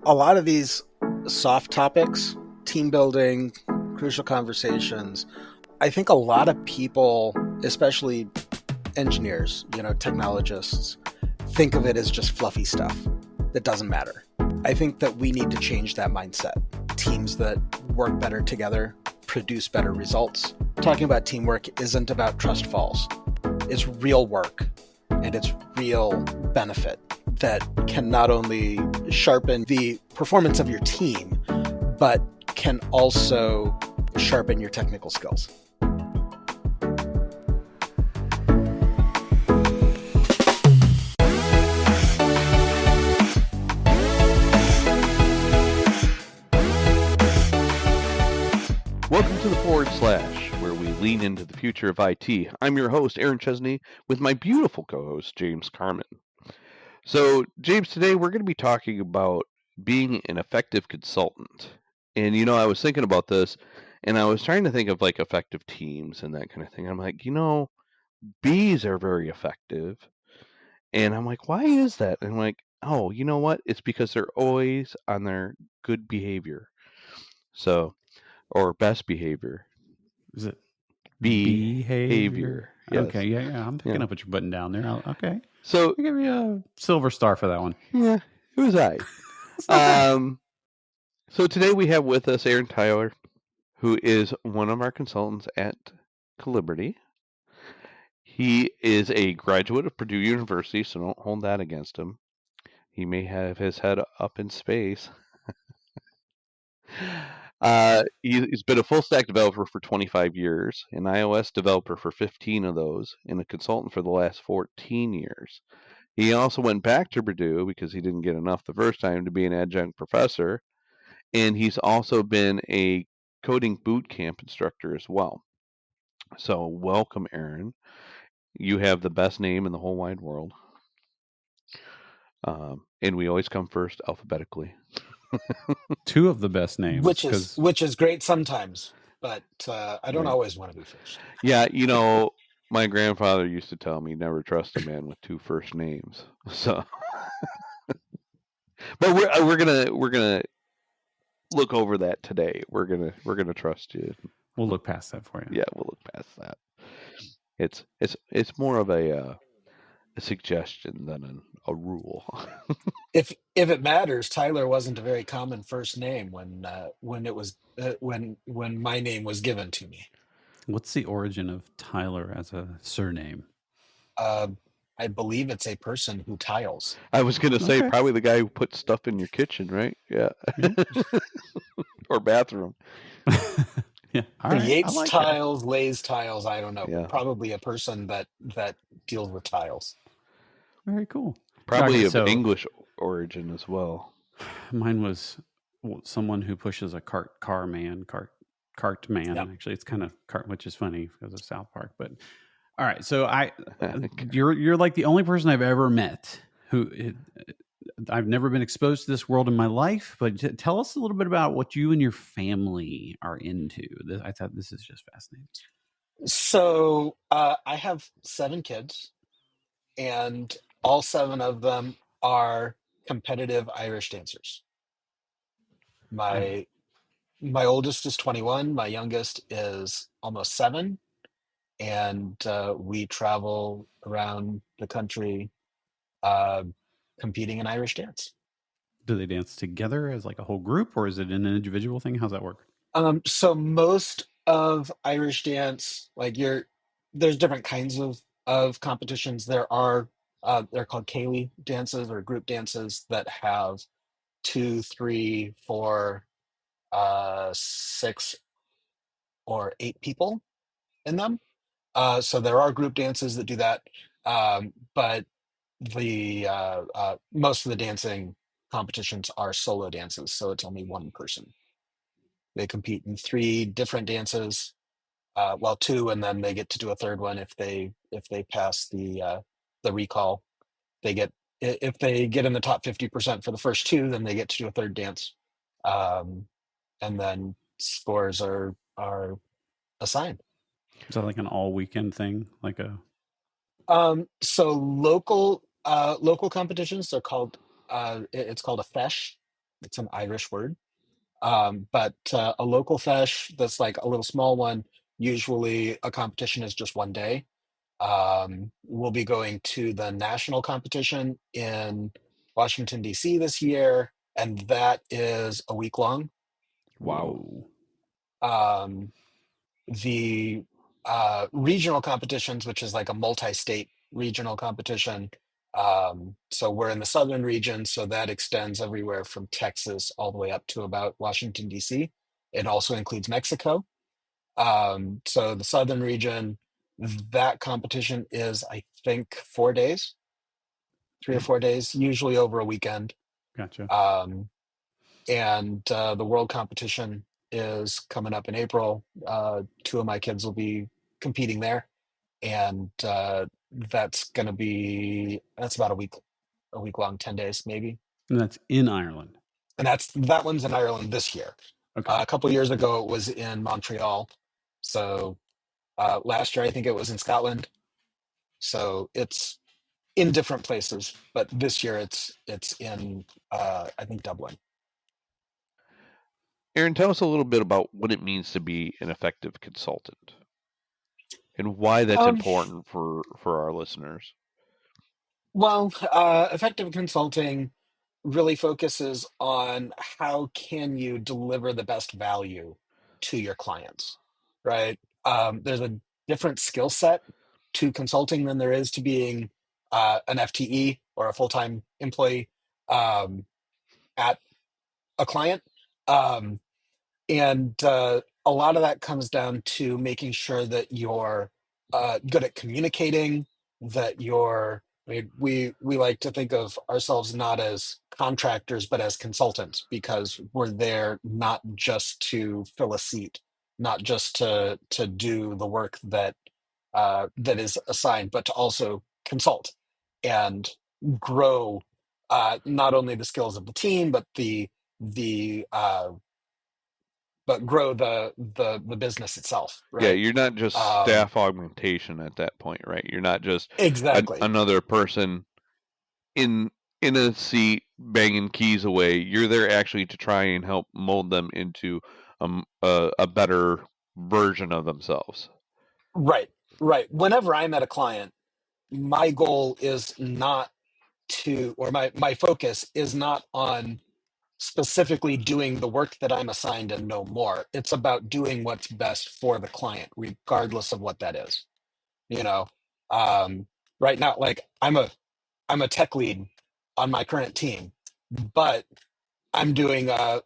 a lot of these soft topics, team building, crucial conversations, I think a lot of people, especially engineers, technologists, think of it as just fluffy stuff that doesn't matter. I think that we need to change that mindset. Teams that work better together produce better results. Talking about teamwork isn't about trust falls. It's real work and it's real benefit that can not only sharpen the performance of your team, but can also sharpen your technical skills. Welcome to the Forward Slash, where we lean into the future of IT. I'm your host, Aaron Chesney, with my beautiful co-host, James Carmen. So, James, today we're going to be talking about being an effective consultant. And, I was thinking about this, and I was trying to think of, effective teams and that kind of thing. I'm like, bees are very effective. And I'm like, why is that? And I'm like, oh, you know what? It's because they're always on their good behavior. So, or best behavior. Is it behavior? Yes. Okay, yeah. I'm picking up what you're putting down there. Okay. So I'll give you a silver star for that one. Yeah, who's I? So today we have with us Aaron Tyler, who is one of our consultants at Callibrity. He is a graduate of Purdue University, so don't hold that against him. He may have his head up in space. He's been a full stack developer for 25 years, an iOS developer for 15 of those, and a consultant for the last 14 years. He also went back to Purdue because he didn't get enough the first time to be an adjunct professor, and he's also been a coding boot camp instructor as well. So welcome, Aaron. You have the best name in the whole wide world. And we always come first alphabetically. Two of the best names. Which is great sometimes, but I don't always want to be first. Yeah, my grandfather used to tell me never trust a man with two first names. So, but we're gonna look over that today. We're gonna trust you. We'll look past that for you. Yeah, we'll look past that. It's more of a suggestion than a rule. If it matters, Tyler wasn't a very common first name when my name was given to me. What's the origin of Tyler as a surname? I believe it's a person who tiles. I was going to say probably the guy who puts stuff in your kitchen, right? Yeah. Or bathroom. Yeah. Creates tiles, lays tiles. I don't know. Yeah. Probably a person that deals with tiles. Very cool. Probably of English origin as well. Mine was someone who pushes a cart man. Yep. Actually, it's kind of cart, which is funny because of South Park. But all right, so you're like the only person I've ever met who I've never been exposed to this world in my life. But tell us a little bit about what you and your family are into. I thought this is just fascinating. So I have 7 kids, and all 7 of them are competitive Irish dancers. My oldest is 21. My youngest is almost 7. And we travel around the country competing in Irish dance. Do they dance together as like a whole group, or is it an individual thing? How's that work? So most of Irish dance, there's different kinds of competitions. There are they're called Cayley dances or group dances that have 2, 3, 4, 6, or 8 people in them. So there are group dances that do that, but the most of the dancing competitions are solo dances, so it's only one person. They compete in 3 different dances, 2, and then they get to do a third one if they pass the recall. If they get in the top 50% for the first 2, then they get to do a third dance, and then scores are assigned. Is that like an all weekend thing? So local competitions are called it's called a fesh, It's an Irish word. But a local fesh that's like a little small one, usually a competition is just one day. We'll be going to the national competition in Washington, D.C. this year, and that is a week long. Wow. Whoa. Um, the regional competitions, which is like a multi-state regional competition. So we're in the southern region, so that extends everywhere from Texas all the way up to about Washington, D.C. It also includes Mexico. So the southern region, that competition is, I think, 4 days, 3 or 4 days, usually over a weekend. Gotcha. Um, and the world competition is coming up in April. Two of my kids will be competing there, and that's about a week long, 10 days maybe. And that's in Ireland. And that one's in Ireland this year. Okay. A couple years ago, it was in Montreal. So last year, I think it was in Scotland. So it's in different places, but this year it's in I think Dublin. Aaron, tell us a little bit about what it means to be an effective consultant and why that's Um, important for our listeners. well, effective consulting really focuses on how can you deliver the best value to your clients, right? There's a different skill set to consulting than there is to being an FTE or a full-time employee at a client. Um, and a lot of that comes down to making sure that you're good at communicating, that you're I mean, we like to think of ourselves not as contractors but as consultants, because we're there not just to fill a seat, not just to do the work that is assigned, but to also consult and grow not only the skills of the team, but the grow the business itself, Yeah, right? you're not just Um, staff augmentation at that point, right? You're not just exactly. another person in a seat banging keys away. You're there actually to try and help mold them into a better version of themselves. Right, right. Whenever I'm at a client, my goal is not or my focus is not on specifically doing the work that I'm assigned and no more. It's about doing what's best for the client, regardless of what that is. You know, um, right now, like I'm a tech lead on my current team, but I'm doing a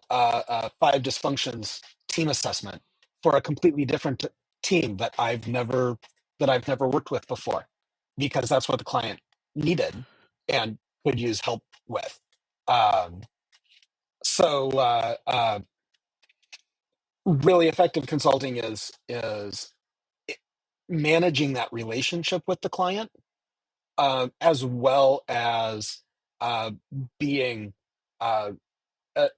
five dysfunctions team assessment for a completely different team that I've never worked with before, because that's what the client needed and could use help with. Um, so really effective consulting is managing that relationship with the client, as well as uh, being uh,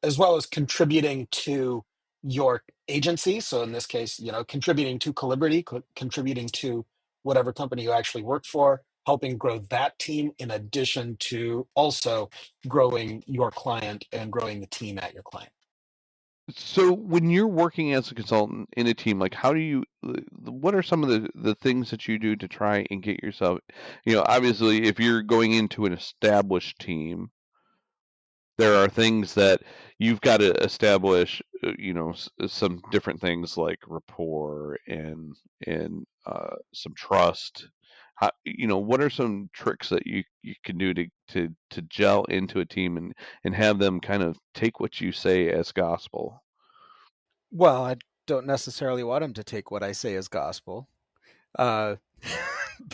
as well as contributing to your agency. So in this case, contributing to Callibrity, contributing to whatever company you actually work for, helping grow that team in addition to also growing your client and growing the team at your client. So when you're working as a consultant in a team, like how do you, what are some of the things that you do to try and get yourself, obviously if you're going into an established team, there are things that you've got to establish, some different things like rapport and some trust. What are some tricks that you can do to gel into a team and have them kind of take what you say as gospel? Well, I don't necessarily want them to take what I say as gospel, uh,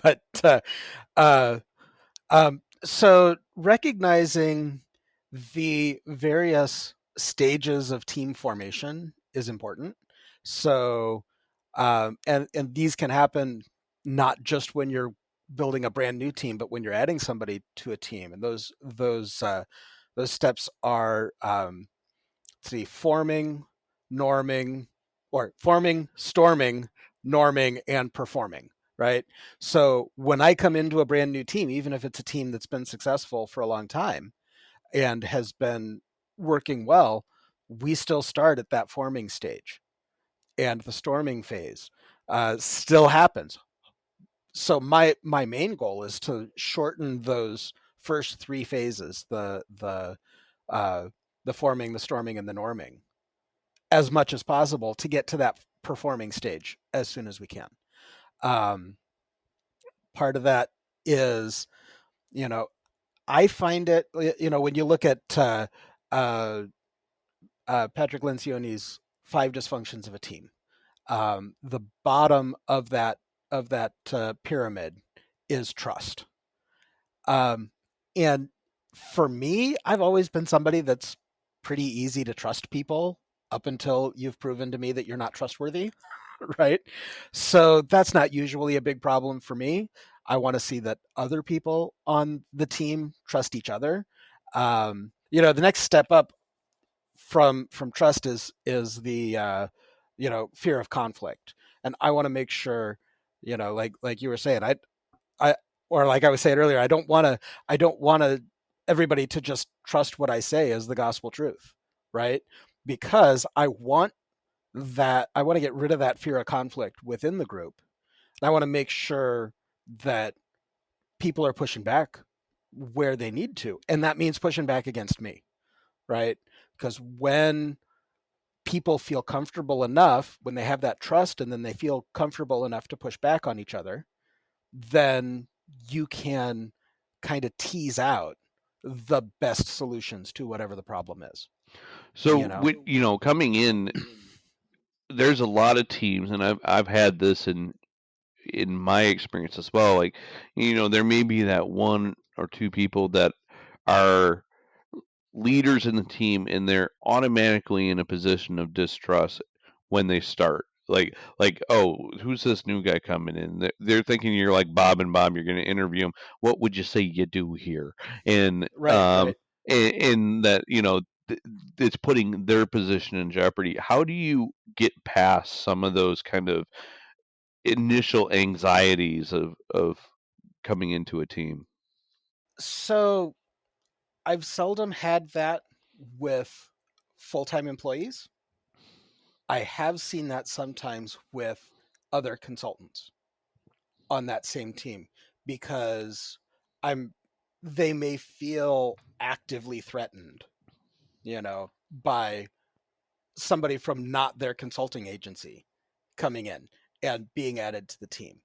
but uh, so recognizing the various stages of team formation is important. So, and these can happen not just when you're building a brand new team, but when you're adding somebody to a team. And those steps are let's see, forming, storming, norming, and performing. Right. So when I come into a brand new team, even if it's a team that's been successful for a long time and has been working well, we still start at that forming stage, and the storming phase still happens. So my main goal is to shorten those first three phases, uh, the forming, the storming, and the norming, as much as possible to get to that performing stage as soon as we can. Um, Part of that is, you know, I find it, when you look at uh, Patrick Lencioni's five dysfunctions of a team, the bottom of that pyramid is trust. And for me, I've always been somebody that's pretty easy to trust people up until you've proven to me that you're not trustworthy, right? So that's not usually a big problem for me. I want to see that other people on the team trust each other. The next step up from trust is the fear of conflict, and I want to make sure, like you were saying, I or like I was saying earlier, I don't want to everybody to just trust what I say as the gospel truth, right? Because I want to get rid of that fear of conflict within the group. I want to make sure that people are pushing back where they need to, and that means pushing back against me, right? Because when people feel comfortable enough, when they have that trust and then they feel comfortable enough to push back on each other, then you can kind of tease out the best solutions to whatever the problem is. So, You know? coming in, there's a lot of teams, and I've had this in my experience as well. Like, there may be that one or two people that are leaders in the team, and they're automatically in a position of distrust when they start. Like, oh, who's this new guy coming in? They're thinking you're like Bob and Bob. You're going to interview him. What would you say you do here? And Right, right. and that it's putting their position in jeopardy. How do you get past some of those kind of initial anxieties of coming into a team? So I've seldom had that with full-time employees. I have seen that sometimes with other consultants on that same team because I'm they may feel actively threatened, by somebody from not their consulting agency coming in and being added to the team.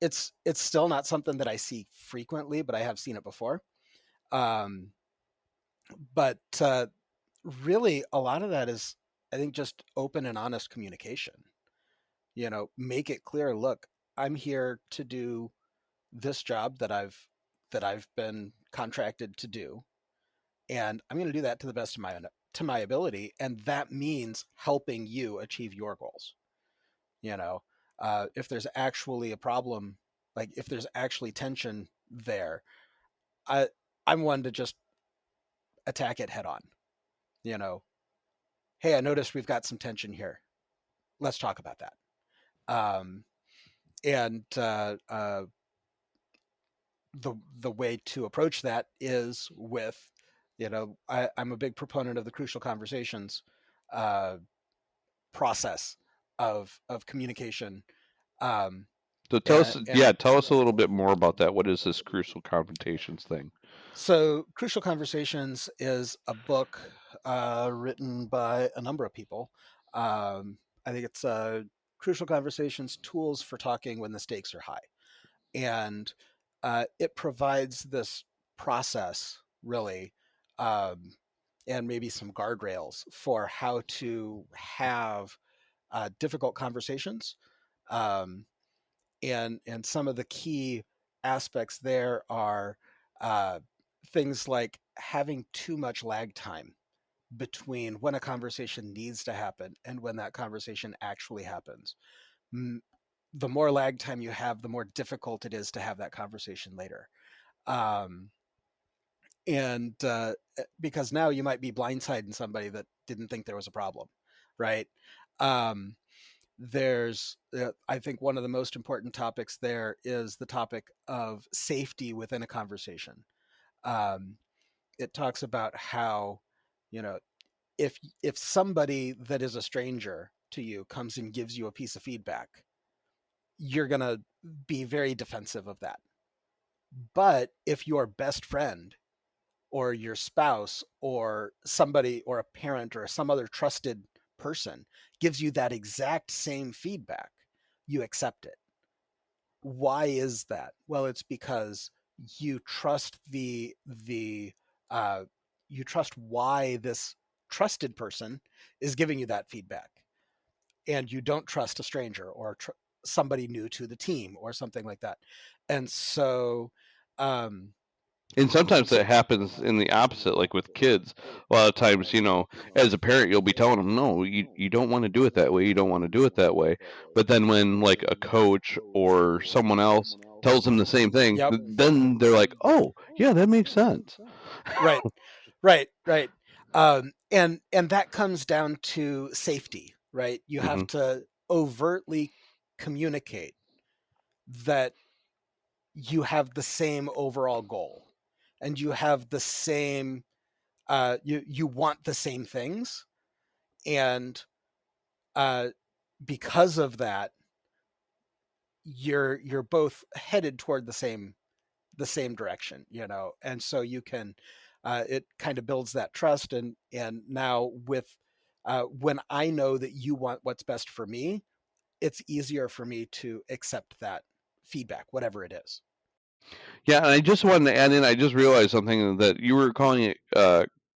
It's still not something that I see frequently, but I have seen it before. Um, but really, a lot of that is, I think, just open and honest communication. Make it clear. Look, I'm here to do this job that I've been contracted to do, and I'm going to do that to the best of my ability, and that means helping you achieve your goals. You know, if there's actually a problem, like if there's actually tension there, I I'm one to just attack it head on. You know, hey, I noticed we've got some tension here. Let's talk about that. Um, and the way to approach that is with, I'm a big proponent of the crucial conversations uh, process of communication. Um, So and tell us a little bit more about that. What is this crucial confrontations thing? So, Crucial Conversations is a book written by a number of people. I think it's Crucial Conversations Tools for Talking When the Stakes Are High. And it provides this process, really, um, and maybe some guardrails for how to have difficult conversations. Um, and some of the key aspects there are uh, things like having too much lag time between when a conversation needs to happen and when that conversation actually happens. The more lag time you have, the more difficult it is to have that conversation later. Um, and because now you might be blindsiding somebody that didn't think there was a problem, right? Um, there's I think one of the most important topics there is the topic of safety within a conversation. um, it talks about how You know, if somebody that is a stranger to you comes and gives you a piece of feedback, you're going to be very defensive of that. But if your best friend or your spouse or somebody or a parent or some other trusted person gives you that exact same feedback, you accept it. Why is that? Well, it's because you trust uh, you trust why this trusted person is giving you that feedback, and you don't trust a stranger or somebody new to the team or something like that. And so, um, And sometimes so that happens in the opposite, like with kids. A lot of times, as a parent, you'll be telling them, no, you don't want to do it that way. You don't want to do it that way. But then when like a coach or someone else tells them the same thing, yep, then they're like, oh, yeah, that makes sense. right, right. And that comes down to safety, right? You Hmm. have to overtly communicate that you have the same overall goal, and you have the same you want the same things, and uh, because of that, you're both headed toward the same direction, and so you can it kind of builds that trust, and now with when I know that you want what's best for me, it's easier for me to accept that feedback, whatever it is. Yeah, and I just wanted to add in, I just realized something that you were calling it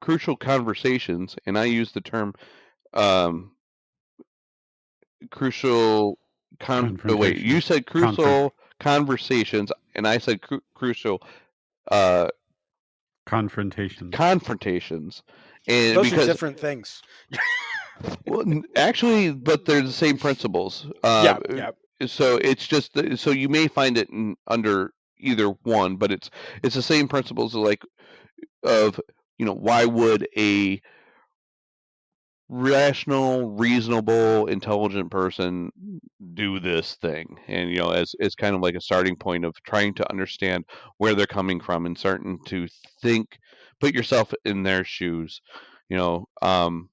crucial conversations, and I used the term um, crucial oh wait, you Confrontations. said crucial conversations, and I said crucial uh, Confrontations. confrontations, and Those are because different things. well, actually, but they're the same principles. Yeah, yeah. So it's just so you may find it under either one, but it's the same principles like of why would a rational, reasonable, intelligent person do this thing, and as kind of like a starting point of trying to understand where they're coming from and starting to think, put yourself in their shoes. you know um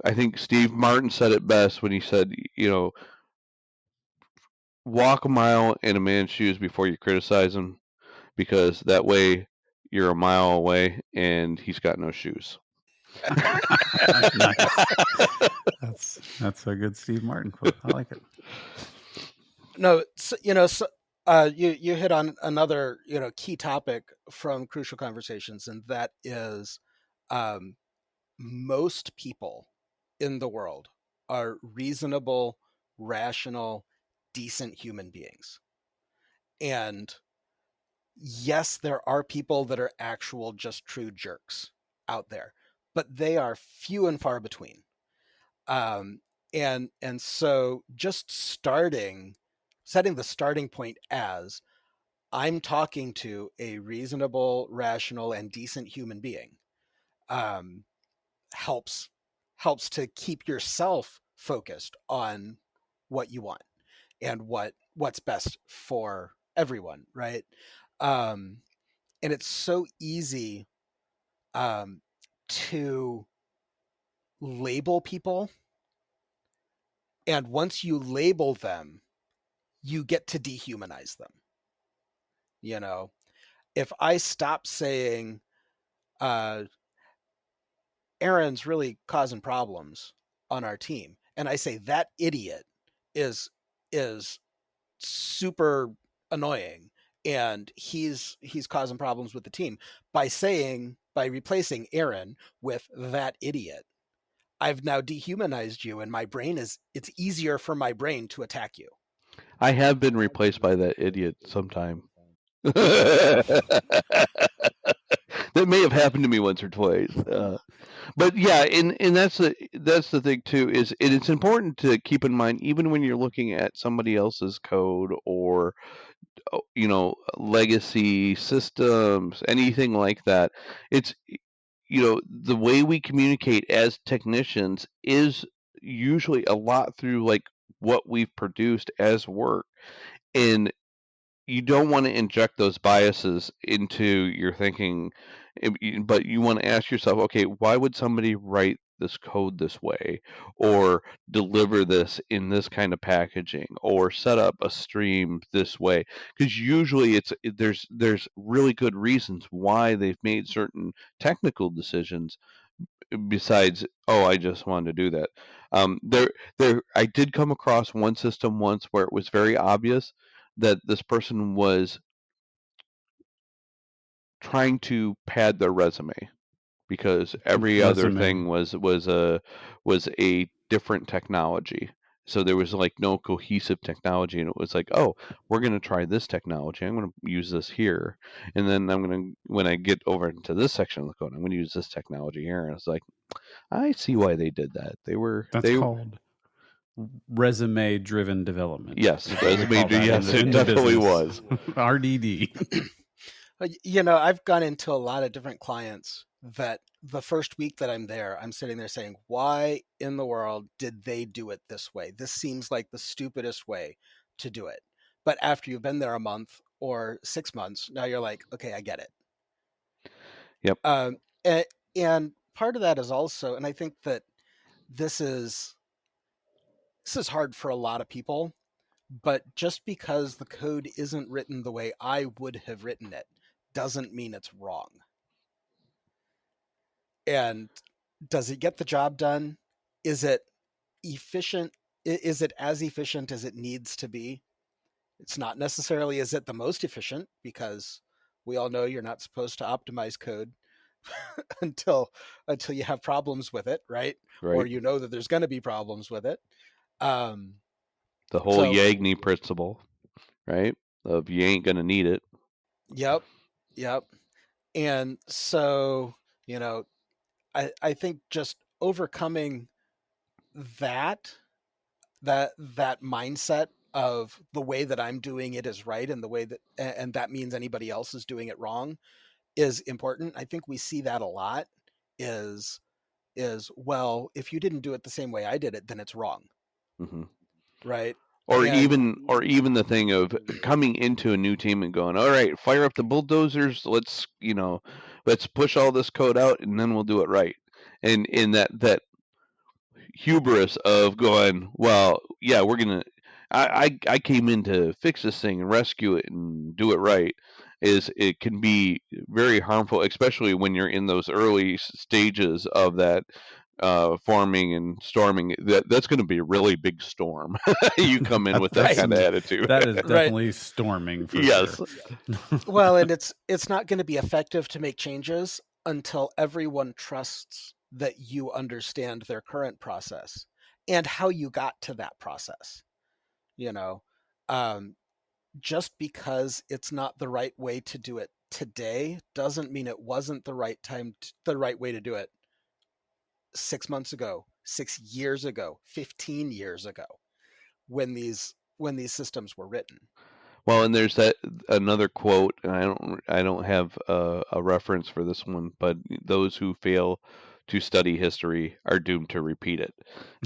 I think Steve Martin said it best when he said, walk a mile in a man's shoes before you criticize him, because that way you're a mile away and he's got no shoes. Nice. That's a good Steve Martin quote. I like it. No, so, you hit on another key topic from Crucial Conversations, and that is um, most people in the world are reasonable, rational, decent human beings. And yes, there are people that are actual just true jerks out there, but they are few and far between. Um, and so just setting the starting point as I'm talking to a reasonable, rational, and decent human being um, helps to keep yourself focused on what you want and what's best for everyone, right? Um, and it's so easy um, to label people, and once you label them, you get to dehumanize them. You know, if I stop saying uh, Aaron's really causing problems on our team, and I say that idiot is super annoying and he's causing problems with the team, by replacing Aaron with that idiot, I've now dehumanized you, and it's easier for my brain to attack you. I have been replaced by that idiot sometime. That may have happened to me once or twice. But yeah, and that's the thing too, is it's important to keep in mind, even when you're looking at somebody else's code or legacy systems, anything like that. It's the way we communicate as technicians is usually a lot through like what we've produced as work, and you don't want to inject those biases into your thinking But you want to ask yourself, okay, why would somebody write this code this way, or deliver this in this kind of packaging, or set up a stream this way? Because usually there's really good reasons why they've made certain technical decisions, besides, oh, I just wanted to do that. I did come across one system once where it was very obvious that this person was trying to pad their resume, because every other Resume. thing was a different technology. So there was like no cohesive technology, and it was like, oh, we're going to try this technology. I'm going to use this here, and then when I get over into this section of the code, I'm going to use this technology here. And it's like, I see why they did that. That's called resume-driven development. Yes, That's what we resume. call that Yes, it in the definitely business. was. RDD. I've gone into a lot of different clients that the first week that I'm there, I'm sitting there saying, why in the world did they do it this way? This seems like the stupidest way to do it. But after you've been there a month or 6 months, now you're like, okay, I get it. Yep. And, and part of that is also, and I think that this is hard for a lot of people, but just because the code isn't written the way I would have written it doesn't mean it's wrong. And does it get the job done? Is it efficient? Is it as efficient as it needs to be? It's not necessarily, is it the most efficient, because we all know you're not supposed to optimize code until you have problems with it, right? Or Right. you know that there's going to be problems with it. Um, The whole so, Yagni principle, right? Of you ain't gonna need it. yep, yep. And so, you know, I think just overcoming that that mindset of the way that I'm doing it is right, and the way that, and that means anybody else is doing it wrong, is important. I think we see that a lot. Is well, if you didn't do it the same way I did it, then it's wrong, Hmm. right? Or And even the thing of coming into a new team and going, all right, fire up the bulldozers. Let's push all this code out, and then we'll do it right. And in that hubris of going, well, yeah, we're gonna. I came in to fix this thing and rescue it and do it right. It can be very harmful, especially when you're in those early stages of that forming and storming. That's going to be a really big storm. You come in with that right, kind of attitude. That is right. definitely storming for Yes. sure. Well, and it's not going to be effective to make changes until everyone trusts that you understand their current process and how you got to that process. You know, um, just because it's not the right way to do it today doesn't mean it wasn't the right the right way to do it 6 months ago, 6 years ago, 15 years ago, when these systems were written. Well, and there's that another quote, and I don't have a reference for this one, but those who fail to study history are doomed to repeat it.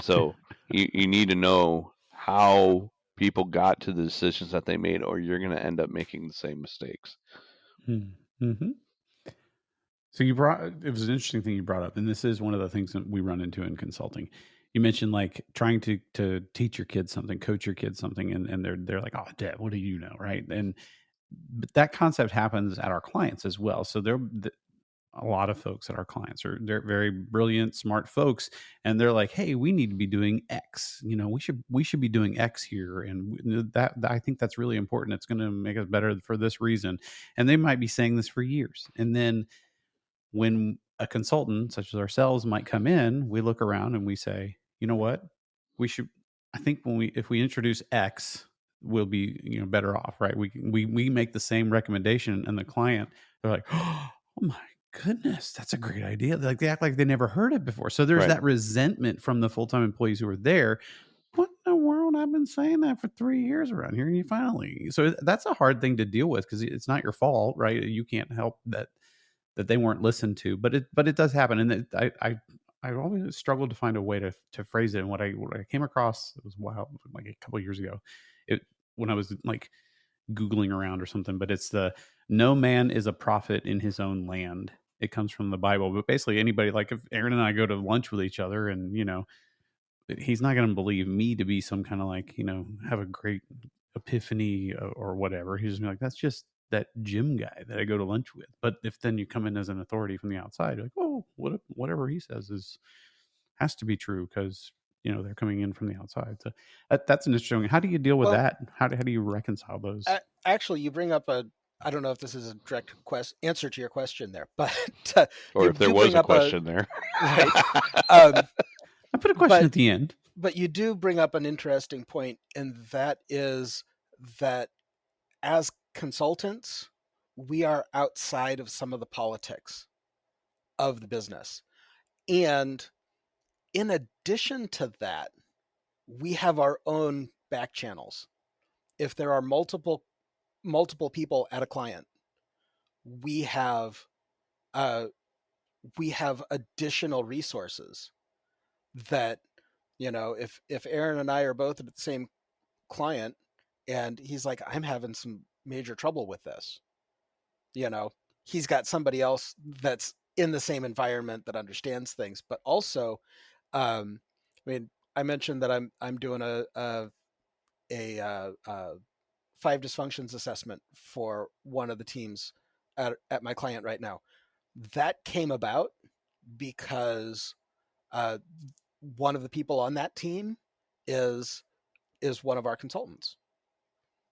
So you need to know how people got to the decisions that they made, or you're going to end up making the same mistakes. Mm-hmm. So it was an interesting thing you brought up, and this is one of the things that we run into in consulting. You mentioned like trying to teach your kids something, coach your kids something, and they're like, oh, Dad, what do you know, right? But that concept happens at our clients as well. So a lot of folks at our clients they're very brilliant, smart folks, and they're like, hey, we need to be doing X. We should be doing X here, and that I think that's really important. It's going to make us better for this reason, and they might be saying this for years, and then when a consultant such as ourselves might come in, we look around and we say, you know what, I think if we introduce X, we'll be better off, right? We make the same recommendation, and the client, they're like, oh my goodness, that's a great idea. Like they act like they never heard it before. So there's Right. that resentment from the full-time employees who are there. What in the world? I've been saying that for 3 years around here, and you finally. So that's a hard thing to deal with because it's not your fault, right? You can't help that they weren't listened to, but it does happen, and I always struggled to find a way to phrase it. And what I came across, it was like a couple of years ago, when I was like Googling around or something, but it's the no man is a prophet in his own land. it comes from the Bible. But basically, anybody, like if Aaron and I go to lunch with each other, and he's not going to believe me to be some kind of like have a great epiphany or whatever. He's just gonna be like, that's just that Jim guy that I go to lunch with. But if then you come in as an authority from the outside, you're like, oh, whatever he says has to be true because they're coming in from the outside. So that's an interesting. How do you deal with that? How do you reconcile those? Actually, you bring up I don't know if this is a direct answer to your question there, but or if there was a question there, right? I put a question at the end. But you do bring up an interesting point, and that is that as consultants, we are outside of some of the politics of the business. And in addition to that, we have our own back channels. If there are multiple people at a client, we have additional resources that, if Aaron and I are both at the same client and he's like, I'm having some major trouble with this, he's got somebody else that's in the same environment that understands things. But also, I mentioned that I'm doing a 5 dysfunctions assessment for one of the teams at my client right now. That came about because one of the people on that team is one of our consultants.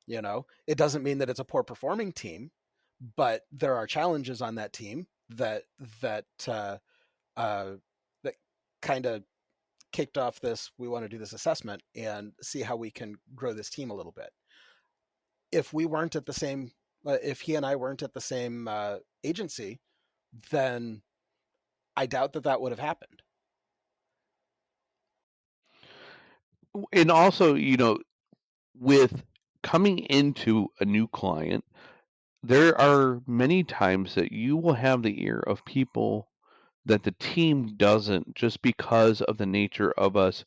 It doesn't mean that it's a poor performing team, but there are challenges on that team that kind of kicked off this. We want to do this assessment and see how we can grow this team a little bit. If we weren't at the same, if he and I weren't at the same agency, then I doubt that would have happened. And also, with coming into a new client, there are many times that you will have the ear of people that the team doesn't, just because of the nature of us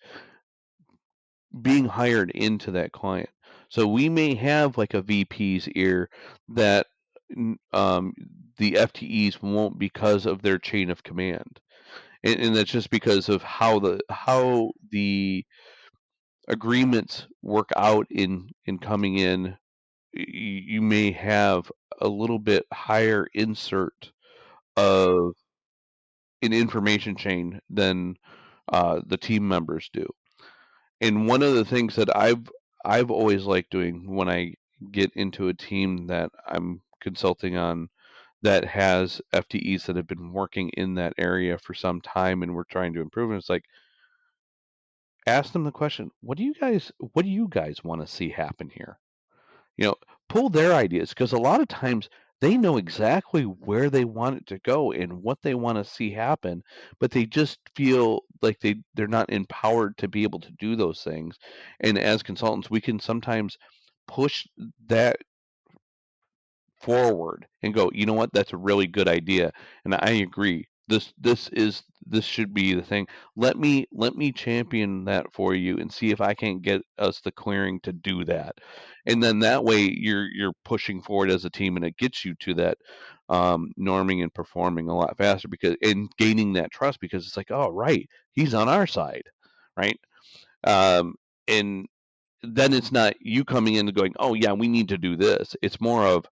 being hired into that client. So we may have like a VP's ear that the FTEs won't, because of their chain of command, and that's just because of how the agreements work out in coming in. You may have a little bit higher insert of an information chain than the team members do. And one of the things that I've always liked doing when I get into a team that I'm consulting on that has FTEs that have been working in that area for some time and we're trying to improve, and it's like, ask them the question, what do you guys want to see happen here? Pull their ideas, because a lot of times they know exactly where they want it to go and what they want to see happen, but they just feel like they're not empowered to be able to do those things. And as consultants, we can sometimes push that forward and go, you know what, that's a really good idea, and I agree. This should be the thing. Let me champion that for you and see if I can't get us the clearing to do that. And then that way you're pushing forward as a team, and it gets you to that norming and performing a lot faster, because and gaining that trust, because it's like, oh right, he's on our side, right? And then it's not you coming in and going, oh yeah, we need to do this. It's more of,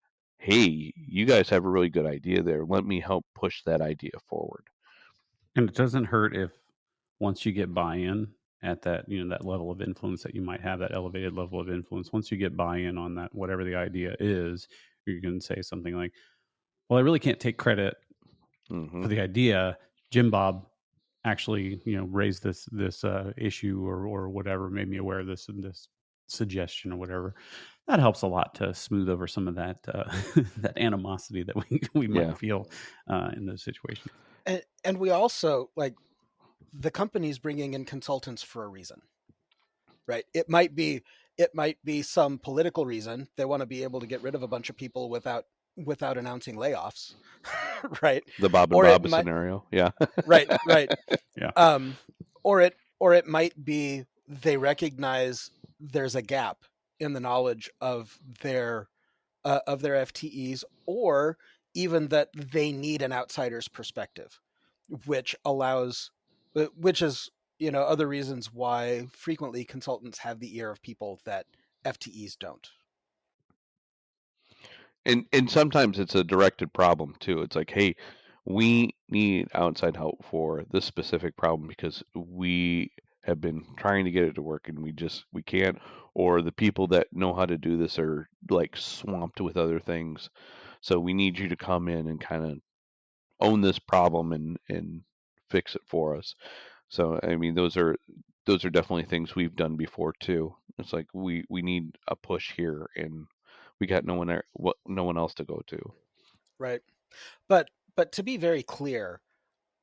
hey, you guys have a really good idea there. Let me help push that idea forward. And it doesn't hurt if once you get buy-in at that, that level of influence that you might have, that elevated level of influence, once you get buy-in on that, whatever the idea is, you're going to say something like, well, I really can't take credit for the idea. Jim Bob actually, raised this issue or whatever, made me aware of this suggestion or whatever. That helps a lot to smooth over some of that that animosity that we might feel in those situations. And we also, like, the company's bringing in consultants for a reason, right? It might be some political reason. They want to be able to get rid of a bunch of people without announcing layoffs, right? The Bob and Bob scenario, yeah. right. Yeah. Or it might be they recognize there's a gap in the knowledge of their FTEs, or even that they need an outsider's perspective, which allows, which is, other reasons why frequently consultants have the ear of people that FTEs don't. And sometimes it's a directed problem too. It's like, hey, we need outside help for this specific problem because we have been trying to get it to work and we can't, or the people that know how to do this are like swamped with other things. So we need you to come in and kind of own this problem and fix it for us. So I mean, those are definitely things we've done before too. It's like we need a push here, and we got no one else to go to. Right. But to be very clear,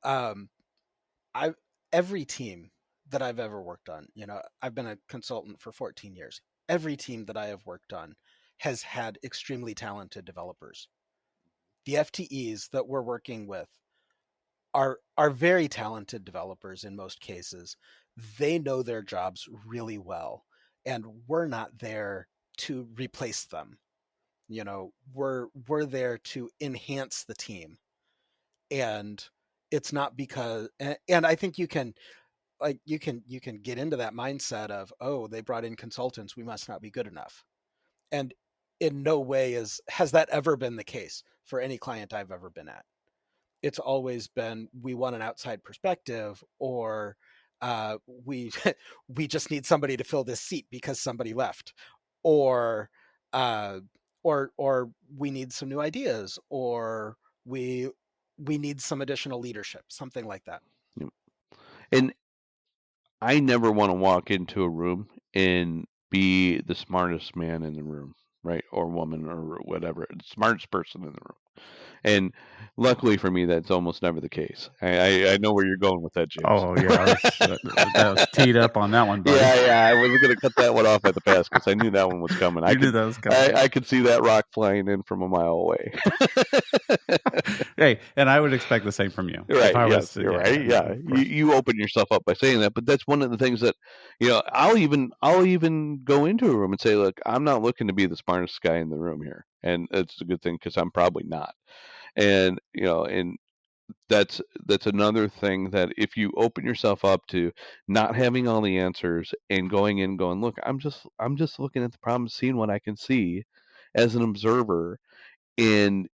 um, I every team that I've ever worked on, I've been a consultant for 14 years. Every team that I have worked on has had extremely talented developers. The FTEs that we're working with are very talented developers in most cases. They know their jobs really well, and we're not there to replace them. We're there to enhance the team. And it's not because, and I think you can get into that mindset of, oh, they brought in consultants, we must not be good enough. And in no way has that ever been the case for any client I've ever been at. It's always been, we want an outside perspective, or we we just need somebody to fill this seat because somebody left, or uh, or we need some new ideas, or we need some additional leadership, something like that. Yep. And I never want to walk into a room and be the smartest man in the room, right? Or woman or whatever, the smartest person in the room. And luckily for me, that's almost never the case. I know where you're going with that, James. Oh yeah, that was teed up on that one, buddy. Yeah, I was going to cut that one off at the pass because I knew that one was coming. You knew that was coming. I could see that rock flying in from a mile away. Hey, and I would expect the same from you. Right. If I Yes, was, you're right. Yeah, of course. you open yourself up by saying that, but that's one of the things that, I'll even go into a room and say, look, I'm not looking to be the smartest guy in the room here, and it's a good thing because I'm probably not. And and that's another thing that if you open yourself up to not having all the answers and going in going, look, I'm just looking at the problem, seeing what I can see as an observer, and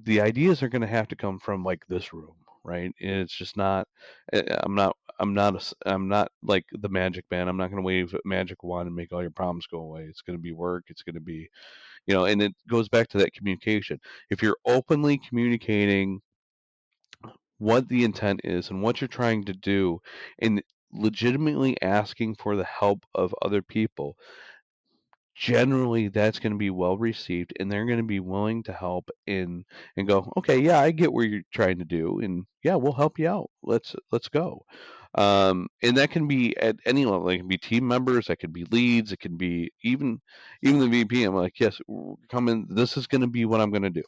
the ideas are going to have to come from like this room, right? And it's just not, I'm not like the magic man. I'm not going to wave a magic wand and make all your problems go away. It's going to be work. It's going to be, and it goes back to that communication. If you're openly communicating what the intent is and what you're trying to do, and legitimately asking for the help of other people, generally that's going to be well received, and they're going to be willing to help in and go, okay, yeah, I get where you're trying to do, and yeah, we'll help you out. Let's go. And that can be at any level. It can be team members, that could be leads, it can be even the VP. I'm like, yes, come in. This is going to be what I'm going to do.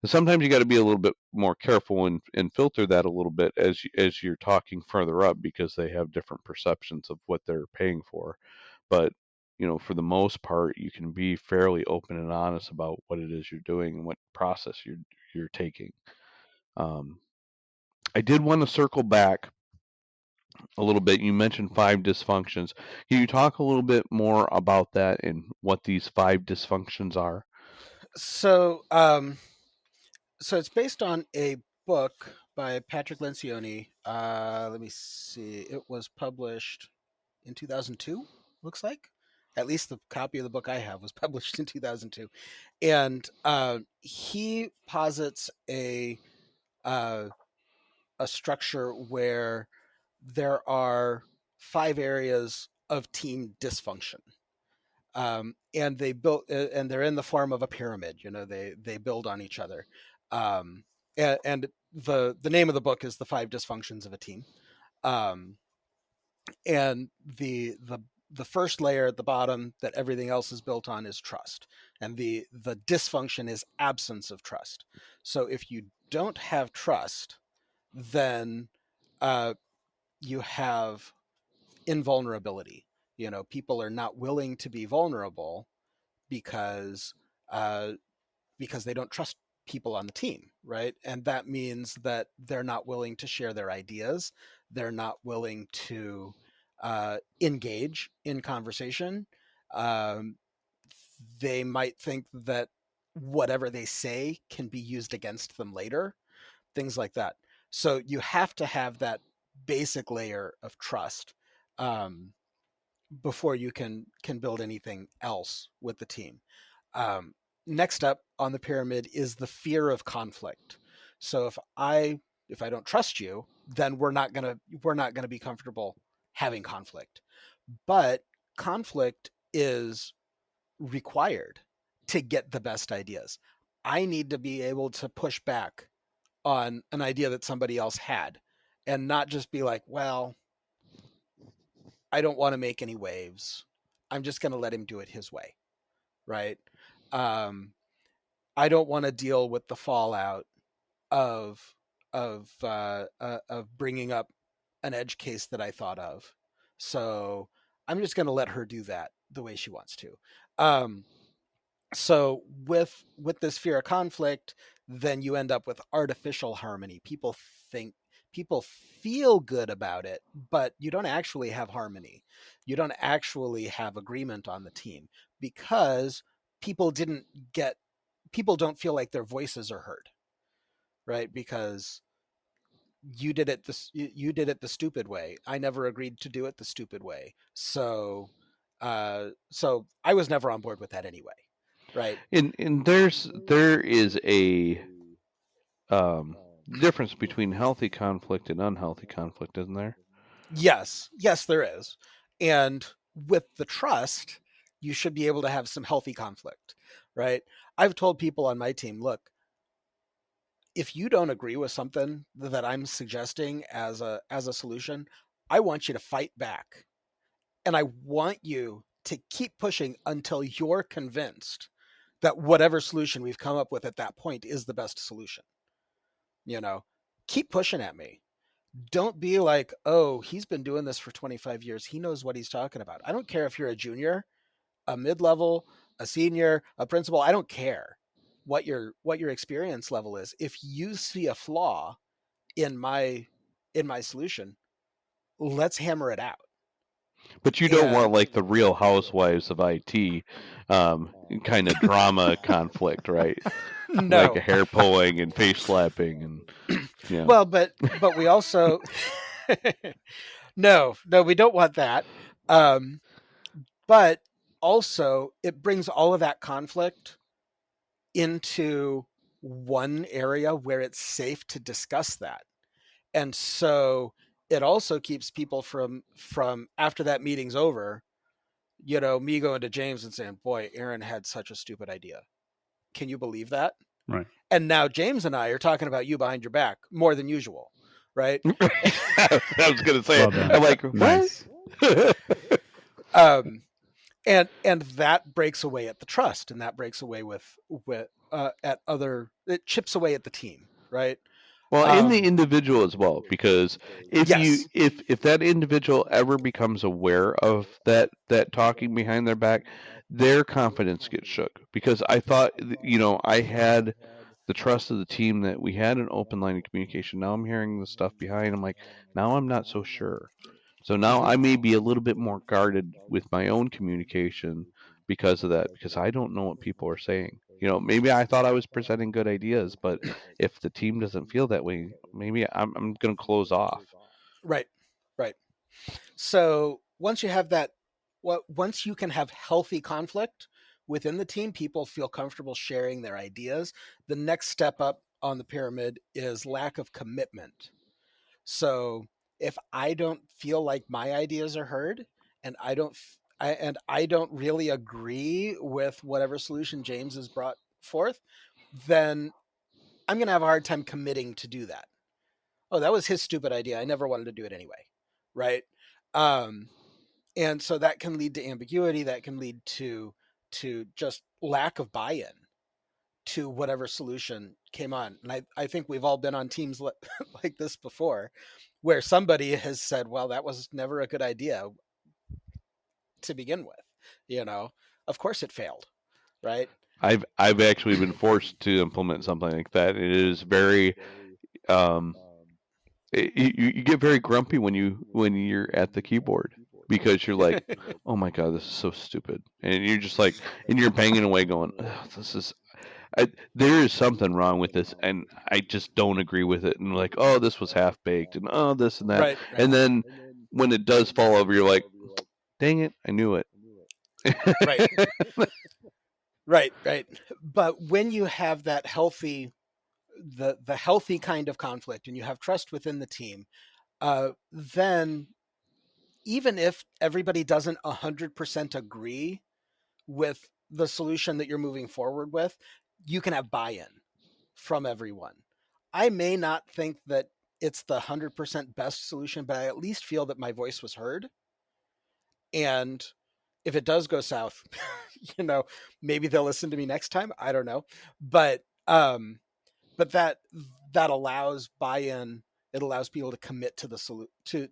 Sometimes you got to be a little bit more careful and filter that a little bit as you're talking further up because they have different perceptions of what they're paying for. But for the most part, you can be fairly open and honest about what it is you're doing and what process you're taking. Um, I did want to circle back a little bit. You mentioned five dysfunctions. Can you talk a little bit more about that and what these five dysfunctions are? So so it's based on a book by Patrick Lencioni. Let me see. It was published in 2002, looks like. At least the copy of the book I have was published in 2002. And he posits uh, a structure where there are five areas of team dysfunction. And they built, and they're in the form of a pyramid. They build on each other. Um, and the name of the book is The Five Dysfunctions of a Team. Um, and the first layer at the bottom that everything else is built on is trust, and the dysfunction is absence of trust. So if you don't have trust, then uh, you have invulnerability. People are not willing to be vulnerable because uh, because they don't trust people on the team, right? And that means that they're not willing to share their ideas. They're not willing to engage in conversation. Um, they might think that whatever they say can be used against them later, things like that. So you have to have that basic layer of trust um, before you can build anything else with the team. Um, Next up on the pyramid is the fear of conflict. So if I don't trust you, then we're not gonna be comfortable having conflict. But conflict is required to get the best ideas. I need to be able to push back on an idea that somebody else had and not just be like, well, I don't want to make any waves. I'm just going to let him do it his way. Right. Um, I don't want to deal with the fallout of of bringing up an edge case that I thought of. So I'm just going to let her do that the way she wants to. Um, so with this fear of conflict, then you end up with artificial harmony. People feel good about it, but you don't actually have harmony. You don't actually have agreement on the team because people didn't get people don't feel like their voices are heard, right? Because you did it the stupid way. I never agreed to do it the stupid way. So I was never on board with that anyway, right? And there is a um, difference between healthy conflict and unhealthy conflict, isn't there? Yes, there is. And with the trust, you should be able to have some healthy conflict, right? I've told people on my team, look, if you don't agree with something that I'm suggesting as a solution, I want you to fight back. And I want you to keep pushing until you're convinced that whatever solution we've come up with at that point is the best solution. You know, keep pushing at me. Don't be like, oh, he's been doing this for 25 years. He knows what he's talking about. I don't care if you're a junior, a mid-level, a senior, a principal. I don't care what your experience level is. If you see a flaw in my solution, let's hammer it out. But you don't want And like the Real Housewives of IT kind of drama conflict, right? Like a no. hair pulling and face slapping and Well, but we also no, we don't want that. Um, but also it brings all of that conflict into one area where it's safe to discuss that. And so it also keeps people from after that meeting's over, me going to James and saying, "Boy, Aaron had such a stupid idea. Can you believe that?" Right. And now James and I are talking about you behind your back more than usual, right? I was gonna say Well it. done. I'm like, what? Nice. um, and that breaks away at the trust, and that breaks away with at other. It chips away at the team, right? Well, in the Um, individual as well, because yes, if that individual ever becomes aware of that talking behind their back, their confidence gets shook. Because I thought, I had the trust of the team that we had an open line of communication. Now I'm hearing the stuff behind. I'm like, now I'm not so sure. So now hmm I may be a little bit more guarded with my own communication because of that, because I don't know what people are saying. Maybe I thought I was presenting good ideas, but if the team doesn't feel that way, maybe I'm going to close off. right, right. So once you have that, once you can have healthy conflict within the team, people feel comfortable sharing their ideas. The next step up on the pyramid is lack of commitment. So if I don't feel like my ideas are heard, and I don't really agree with whatever solution James has brought forth, then I'm going to have a hard time committing to do that. Oh, that was his stupid idea. I never wanted to do it anyway, right? Um, and so that can lead to ambiguity. That can lead to just lack of buy-in to whatever solution came on. And I think we've all been on teams like this before, where somebody has said, well, that was never a good idea to begin with. Of course it failed, right? I've actually been forced to implement something like that. It is very um, you get very grumpy when you're at the keyboard because you're like, oh my god, this is so stupid, and you're just like, and you're banging away, going, "Ugh, this is there is something wrong with this, and I just don't agree with it, and like, oh, this was half baked, and oh, this and that, Right, right, and then when it does fall over, you're like, dang it, I knew it. right, right, right. But when you have that healthy, the healthy kind of conflict, and you have trust within the team, then even if everybody doesn't 100% agree with the solution that you're moving forward with, you can have buy-in from everyone. I may not think that it's the 100% best solution, but I at least feel that my voice was heard. And if it does go south, maybe they'll listen to me next time. I don't know. But that allows buy-in. It allows people to commit to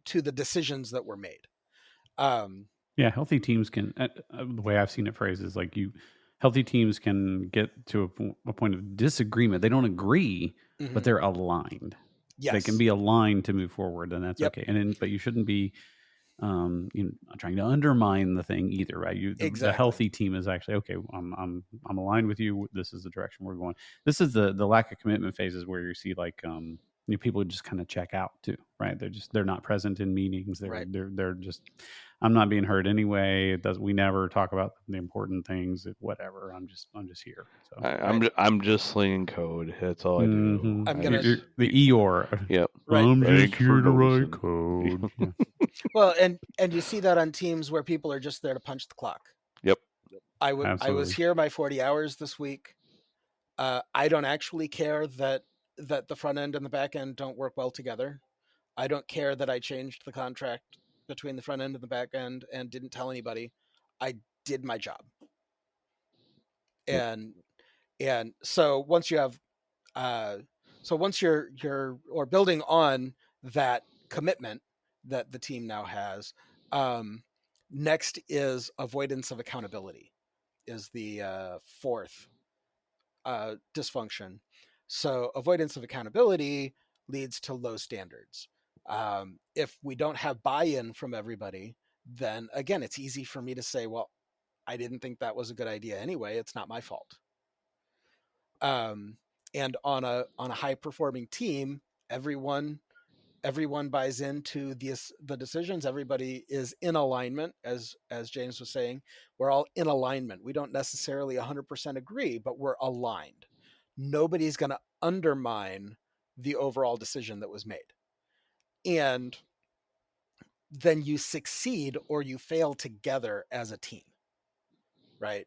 to the decisions that were made. Yeah, healthy teams can. The way I've seen it phrased is like healthy teams can get to a point of disagreement. They don't agree, but they're aligned. Yes. They can be aligned to move forward, and that's okay. But you shouldn't be trying to undermine the thing either, right? Exactly. The healthy team is actually okay. I'm aligned with you. This is the direction we're going. This is the lack of commitment phases where you see like people just kind of check out too, right? They're not present in meetings. They're just, I'm not being heard anyway. We never talk about the important things. Whatever. I'm just here. So I'm just slinging code. That's all I do. I'm gonna the Eeyore. Yep. Right. I'm just here to write code. Yeah. Well, and you see that on teams where people are just there to punch the clock. Yep. I was here my 40 hours this week. I don't actually care that the front end and the back end don't work well together. I don't care that I changed the contract between the front end and the back end and didn't tell anybody. I did my job. And so once you have once you're or building on that commitment that the team now has, next is avoidance of accountability is the fourth dysfunction. So avoidance of accountability leads to low standards. If we don't have buy-in from everybody, then again, it's easy for me to say, well, I didn't think that was a good idea anyway. It's not my fault. And on a high performing team, everyone buys into the decisions. Everybody is in alignment, as James was saying. We're all in alignment. We don't necessarily 100% agree, but we're aligned. Nobody's going to undermine the overall decision that was made. And then you succeed or you fail together as a team, right?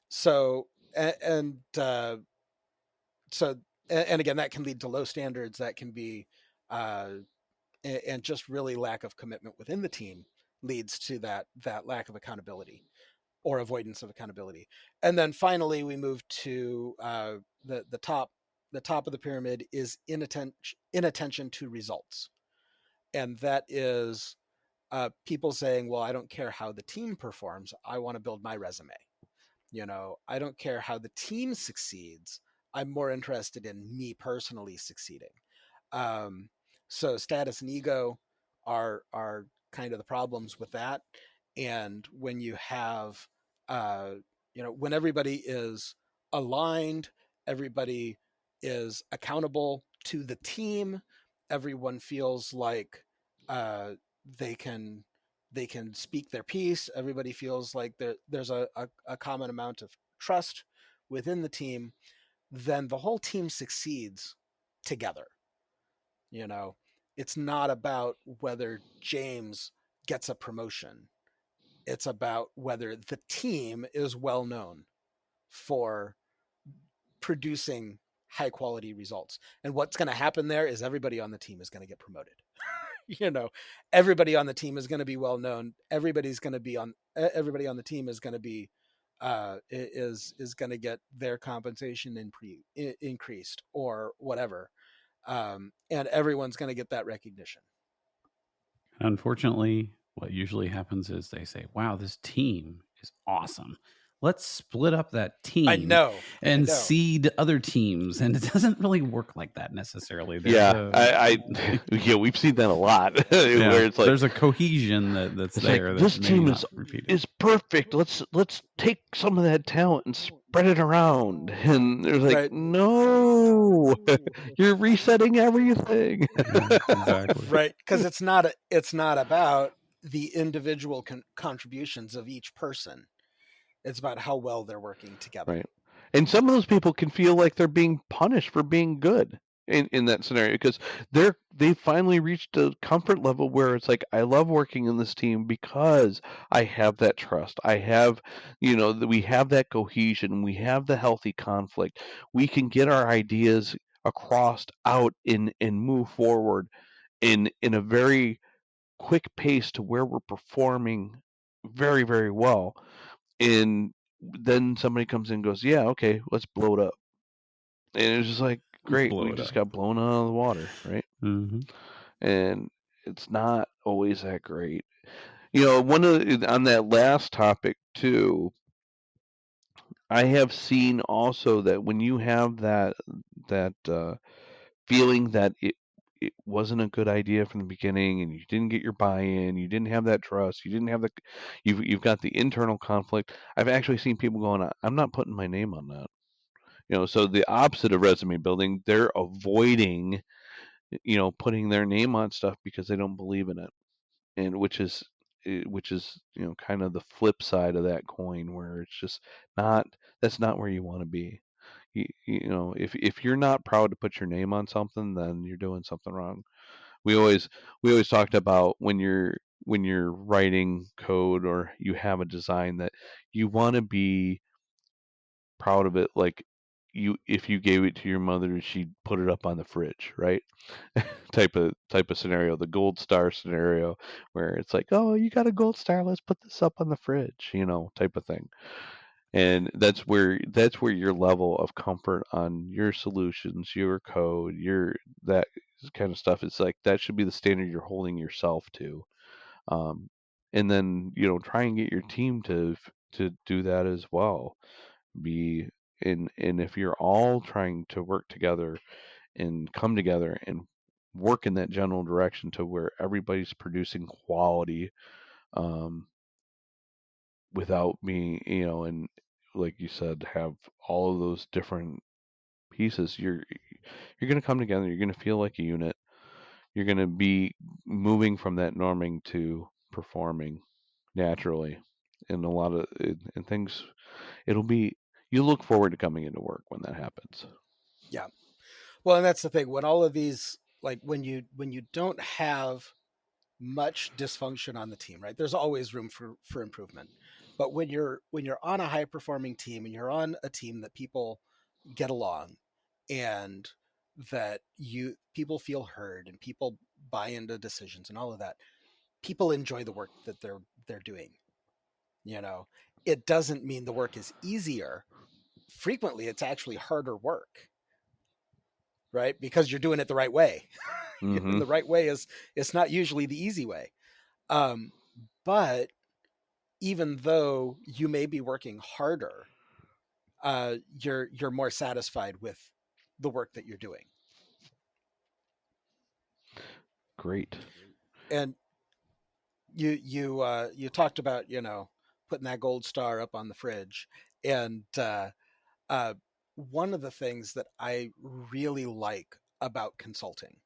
So and again, that can lead to low standards. That can be and just really lack of commitment within the team leads to that lack of accountability or avoidance of accountability. And then finally, we move to the top of the pyramid is inattention to results, and that is people saying, "Well, I don't care how the team performs. I want to build my resume. I don't care how the team succeeds. I'm more interested in me personally succeeding." So status and ego are kind of the problems with that. And when you have, when everybody is aligned, everybody is accountable to the team, everyone feels like they can speak their piece. Everybody feels like there's a common amount of trust within the team. Then the whole team succeeds together. It's not about whether James gets a promotion. It's about whether the team is well known for producing high quality results. And what's going to happen there is everybody on the team is going to get promoted. Everybody on the team is going to be well known. Everybody on the team is going to be is going to get their compensation increased or whatever. And everyone's going to get that recognition. Unfortunately, what usually happens is they say, "Wow, this team is awesome. let's split up that team. I know. And seed other teams, and it doesn't really work like that necessarily. Yeah, we've seen that a lot. Where it's like there's a cohesion that's there. Like, this team is perfect. Let's take some of that talent and spread it around. And they're like, right. no, you're resetting everything. Yeah, exactly. Right, because it's not about the individual contributions of each person. It's about how well they're working together. Right. And some of those people can feel like they're being punished for being good in that scenario, because they finally reached a comfort level where it's like, I love working in this team because I have that trust. I have, we have that cohesion. We have the healthy conflict. We can get our ideas across out and move forward in a very quick pace to where we're performing very, very well. And then somebody comes in and goes, yeah, okay, let's blow it up. And it's just like, great, we just got blown out of the water, right? Mm-hmm. And it's not always that great. On that last topic too, I have seen also that when you have that feeling that it wasn't a good idea from the beginning, and you didn't get your buy-in, you didn't have that trust, you didn't have you've got the internal conflict. I've actually seen people going, I'm not putting my name on that. So the opposite of resume building, they're avoiding, putting their name on stuff because they don't believe in it, and which is kind of the flip side of that coin, where it's just that's not where you want to be. If you're not proud to put your name on something, then you're doing something wrong. We always talked about when you're writing code or you have a design, that you want to be proud of it, like if you gave it to your mother, she'd put it up on the fridge, right? type of scenario, the gold star scenario, where it's like, oh, you got a gold star, let's put this up on the fridge, type of thing. And that's where your level of comfort on your solutions, your code, that kind of stuff, it's like that should be the standard you're holding yourself to. And then try and get your team to do that as well. And if you're all trying to work together and come together and work in that general direction to where everybody's producing quality, without being, and like you said, have all of those different pieces, you're going to come together, you're going to feel like a unit, you're going to be moving from that norming to performing naturally. And a lot of and things, you look forward to coming into work when that happens. Yeah. Well, and that's the thing. When all of these, like when you don't have much dysfunction on the team, right? There's always room for improvement. But when you're on a high performing team and you're on a team that people get along, and that people feel heard and people buy into decisions and all of that, people enjoy the work that they're doing. It doesn't mean the work is easier. Frequently it's actually harder work, right? Because you're doing it the right way. Mm-hmm. And the right way it's not usually the easy way. But even though you may be working harder, you're more satisfied with the work that you're doing. Great. And you talked about putting that gold star up on the fridge, and one of the things that I really like about consulting,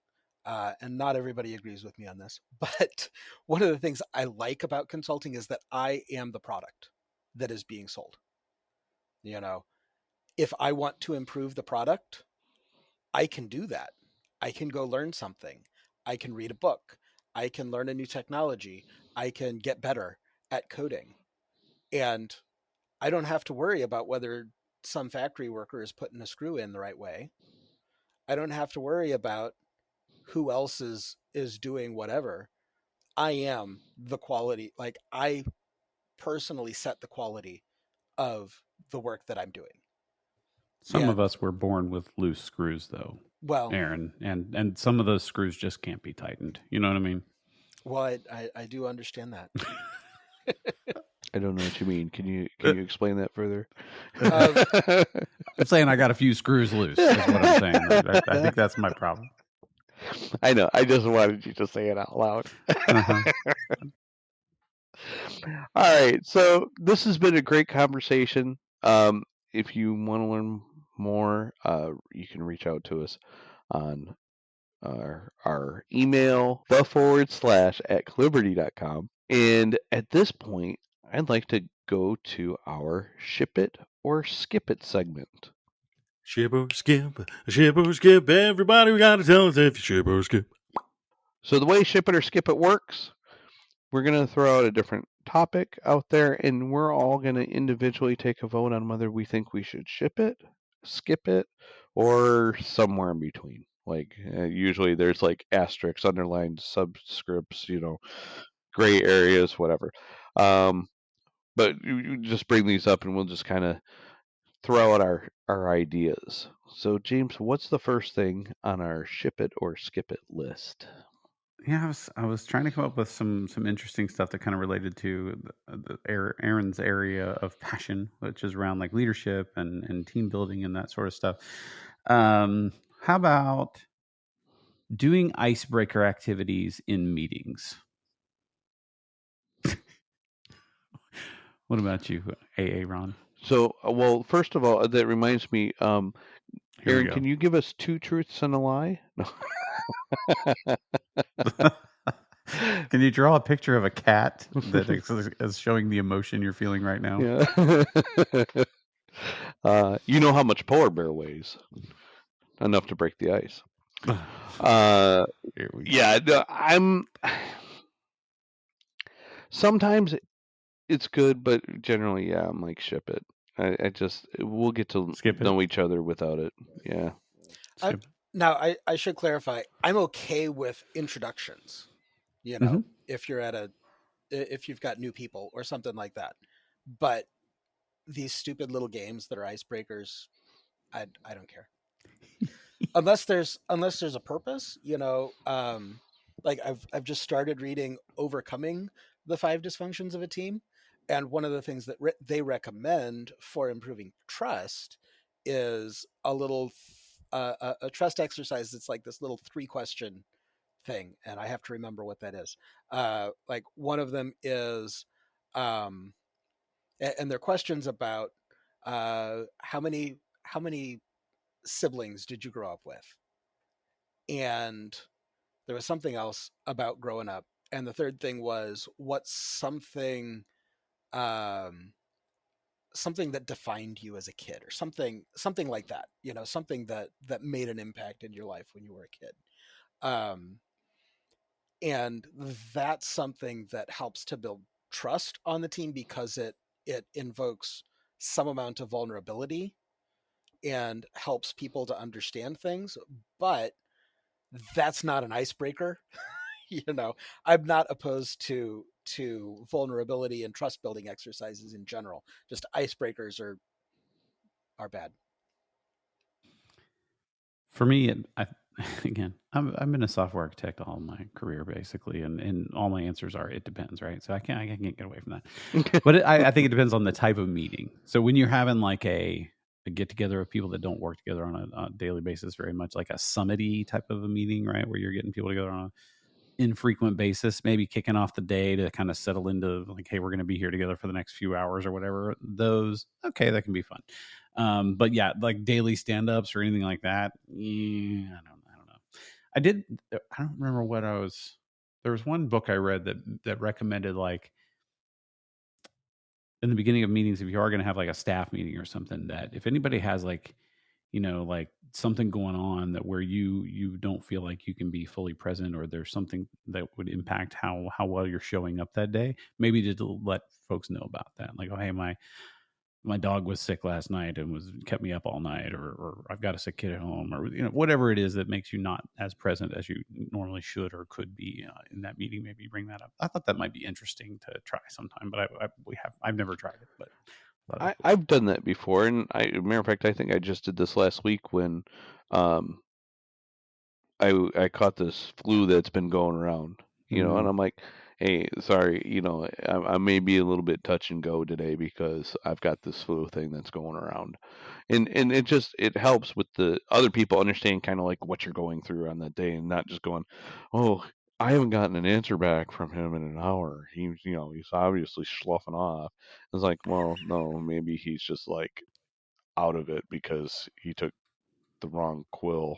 and not everybody agrees with me on this, but one of the things I like about consulting is that I am the product that is being sold. If I want to improve the product, I can do that. I can go learn something. I can read a book. I can learn a new technology. I can get better at coding. And I don't have to worry about whether some factory worker is putting a screw in the right way. I don't have to worry about who else is doing whatever. I am the quality. Like, I personally set the quality of the work that I'm doing. Some of us were born with loose screws, though. Well, Aaron, and some of those screws just can't be tightened. You know what I mean? Well, I do understand that. I don't know what you mean. Can you explain that further? I'm saying I got a few screws loose, is what I'm saying. I think that's my problem. I know. I just wanted you to say it out loud. Uh-huh. All right. So this has been a great conversation. If you want to learn more, you can reach out to us on our email, the/@callibrity.com. And at this point, I'd like to go to our Ship It or Skip It segment. Ship or skip, everybody, we gotta tell us if you ship or skip. So the way Ship It or Skip It works, we're going to throw out a different topic out there, and we're all going to individually take a vote on whether we think we should ship it, skip it, or somewhere in between. Like usually there's like asterisks, underlined subscripts, gray areas, whatever. But you just bring these up, and we'll just kind of throw out our ideas. So, James, what's the first thing on our ship it or skip it list? Yeah, I was trying to come up with some interesting stuff that kind of related to Aaron's area of passion, which is around like leadership and team building and that sort of stuff. How about doing icebreaker activities in meetings? What about you, AA Ron? So, well, first of all, that reminds me, Here we Aaron, go. can you give us 2 truths and a lie? No. Can you draw a picture of a cat that is showing the emotion you're feeling right now? Yeah. You know how much polar bear weighs? Enough to break the ice. Here we go. Yeah, I'm. Sometimes it's good, but generally, yeah, I'm like ship it. I just we'll get to Skip it. know each other without it. Yeah. Skip it. Now, I should clarify. I'm okay with introductions. If you're if you've got new people or something like that, but these stupid little games that are icebreakers, I don't care. unless there's a purpose, like I've just started reading Overcoming the 5 Dysfunctions of a Team, and one of the things that they recommend for improving trust is a little a trust exercise that's like this little 3-question thing, and I have to remember what that is. Like one of them is, and they're questions about how many siblings did you grow up with, and there was something else about growing up, and the third thing was what's something that defined you as a kid, or something like that, something that made an impact in your life when you were a kid. And that's something that helps to build trust on the team, because it invokes some amount of vulnerability and helps people to understand things. But that's not an icebreaker. I'm not opposed to vulnerability and trust building exercises in general. Just icebreakers are bad. For me, again, I've been a software architect all my career basically, and all my answers are it depends, right? So I can't get away from that. But I think it depends on the type of meeting. So when you're having like a get together of people that don't work together on a daily basis very much, like a summity type of a meeting, right, where you're getting people together on a infrequent basis, maybe kicking off the day to kind of settle into like, hey, we're going to be here together for the next few hours or whatever. Those, okay, that can be fun. But yeah, like daily stand-ups or anything like that, I don't know. I don't remember what there was one book I read that recommended, like, in the beginning of meetings, if you are going to have like a staff meeting or something, that if anybody has like, like something going on that where you don't feel like you can be fully present, or there's something that would impact how well you're showing up that day, maybe just to let folks know about that. Like, oh, hey, my dog was sick last night and kept me up all night, or I've got a sick kid at home, or whatever it is that makes you not as present as you normally should or could be in that meeting. Maybe bring that up. I thought that might be interesting to try sometime, but I've never tried it. But I've done that before, and matter of fact, I think I just did this last week when I caught this flu that's been going around, and I'm like, hey, sorry, I may be a little bit touch and go today because I've got this flu thing that's going around. And it helps with the other people understand kind of like what you're going through on that day and not just going, oh, I haven't gotten an answer back from him in an hour. He's obviously sloughing off. It's like, well, no, maybe he's just like out of it because he took the wrong quill,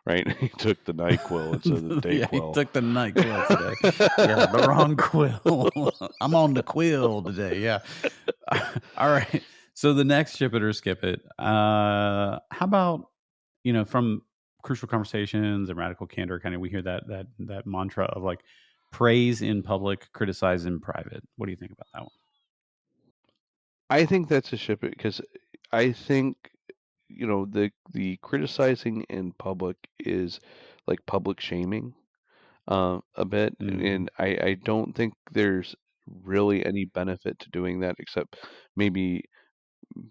right? He took the NyQuil instead of the Yeah, he DayQuil. took the NyQuil today. Yeah, the wrong quill. I'm on the quill today. Yeah. All right. So the next ship it or skip it. How about, from Crucial Conversations and Radical Candor, kind of we hear that mantra of like praise in public, criticize in private. What do you think about that one? I think that's a ship it because I think the criticizing in public is like public shaming a bit, Mhm. and I don't think there's really any benefit to doing that except maybe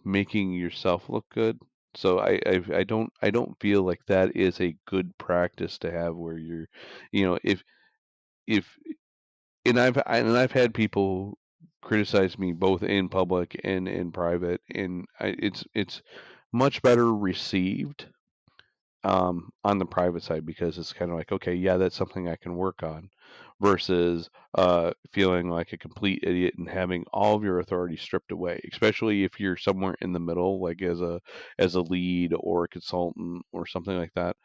making yourself look good. So I don't feel like that is a good practice to have where you're, if and I've had people criticize me both in public and in private, and it's much better received on the private side because it's kind of like, okay, yeah, that's something I can work on, versus feeling like a complete idiot and having all of your authority stripped away, especially if you're somewhere in the middle, like as a lead or a consultant or something like that.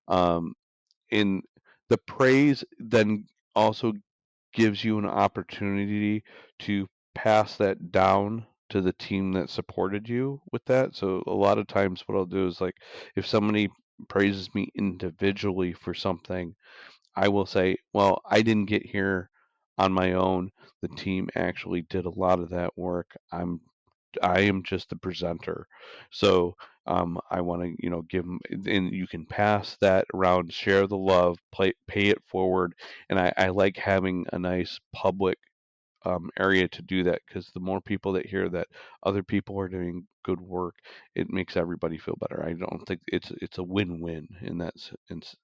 Um, in the praise then also gives you an opportunity to pass that down to the team that supported you with that. So a lot of times what I'll do is like if somebody praises me individually for something, I will say, well, I didn't get here on my own. The team actually did a lot of that work. I am just the presenter. So I want to, give them, and you can pass that around, share the love, pay it forward. And I like having a nice public area to do that because the more people that hear that other people are doing good work, it makes everybody feel better. I don't think it's a win-win in that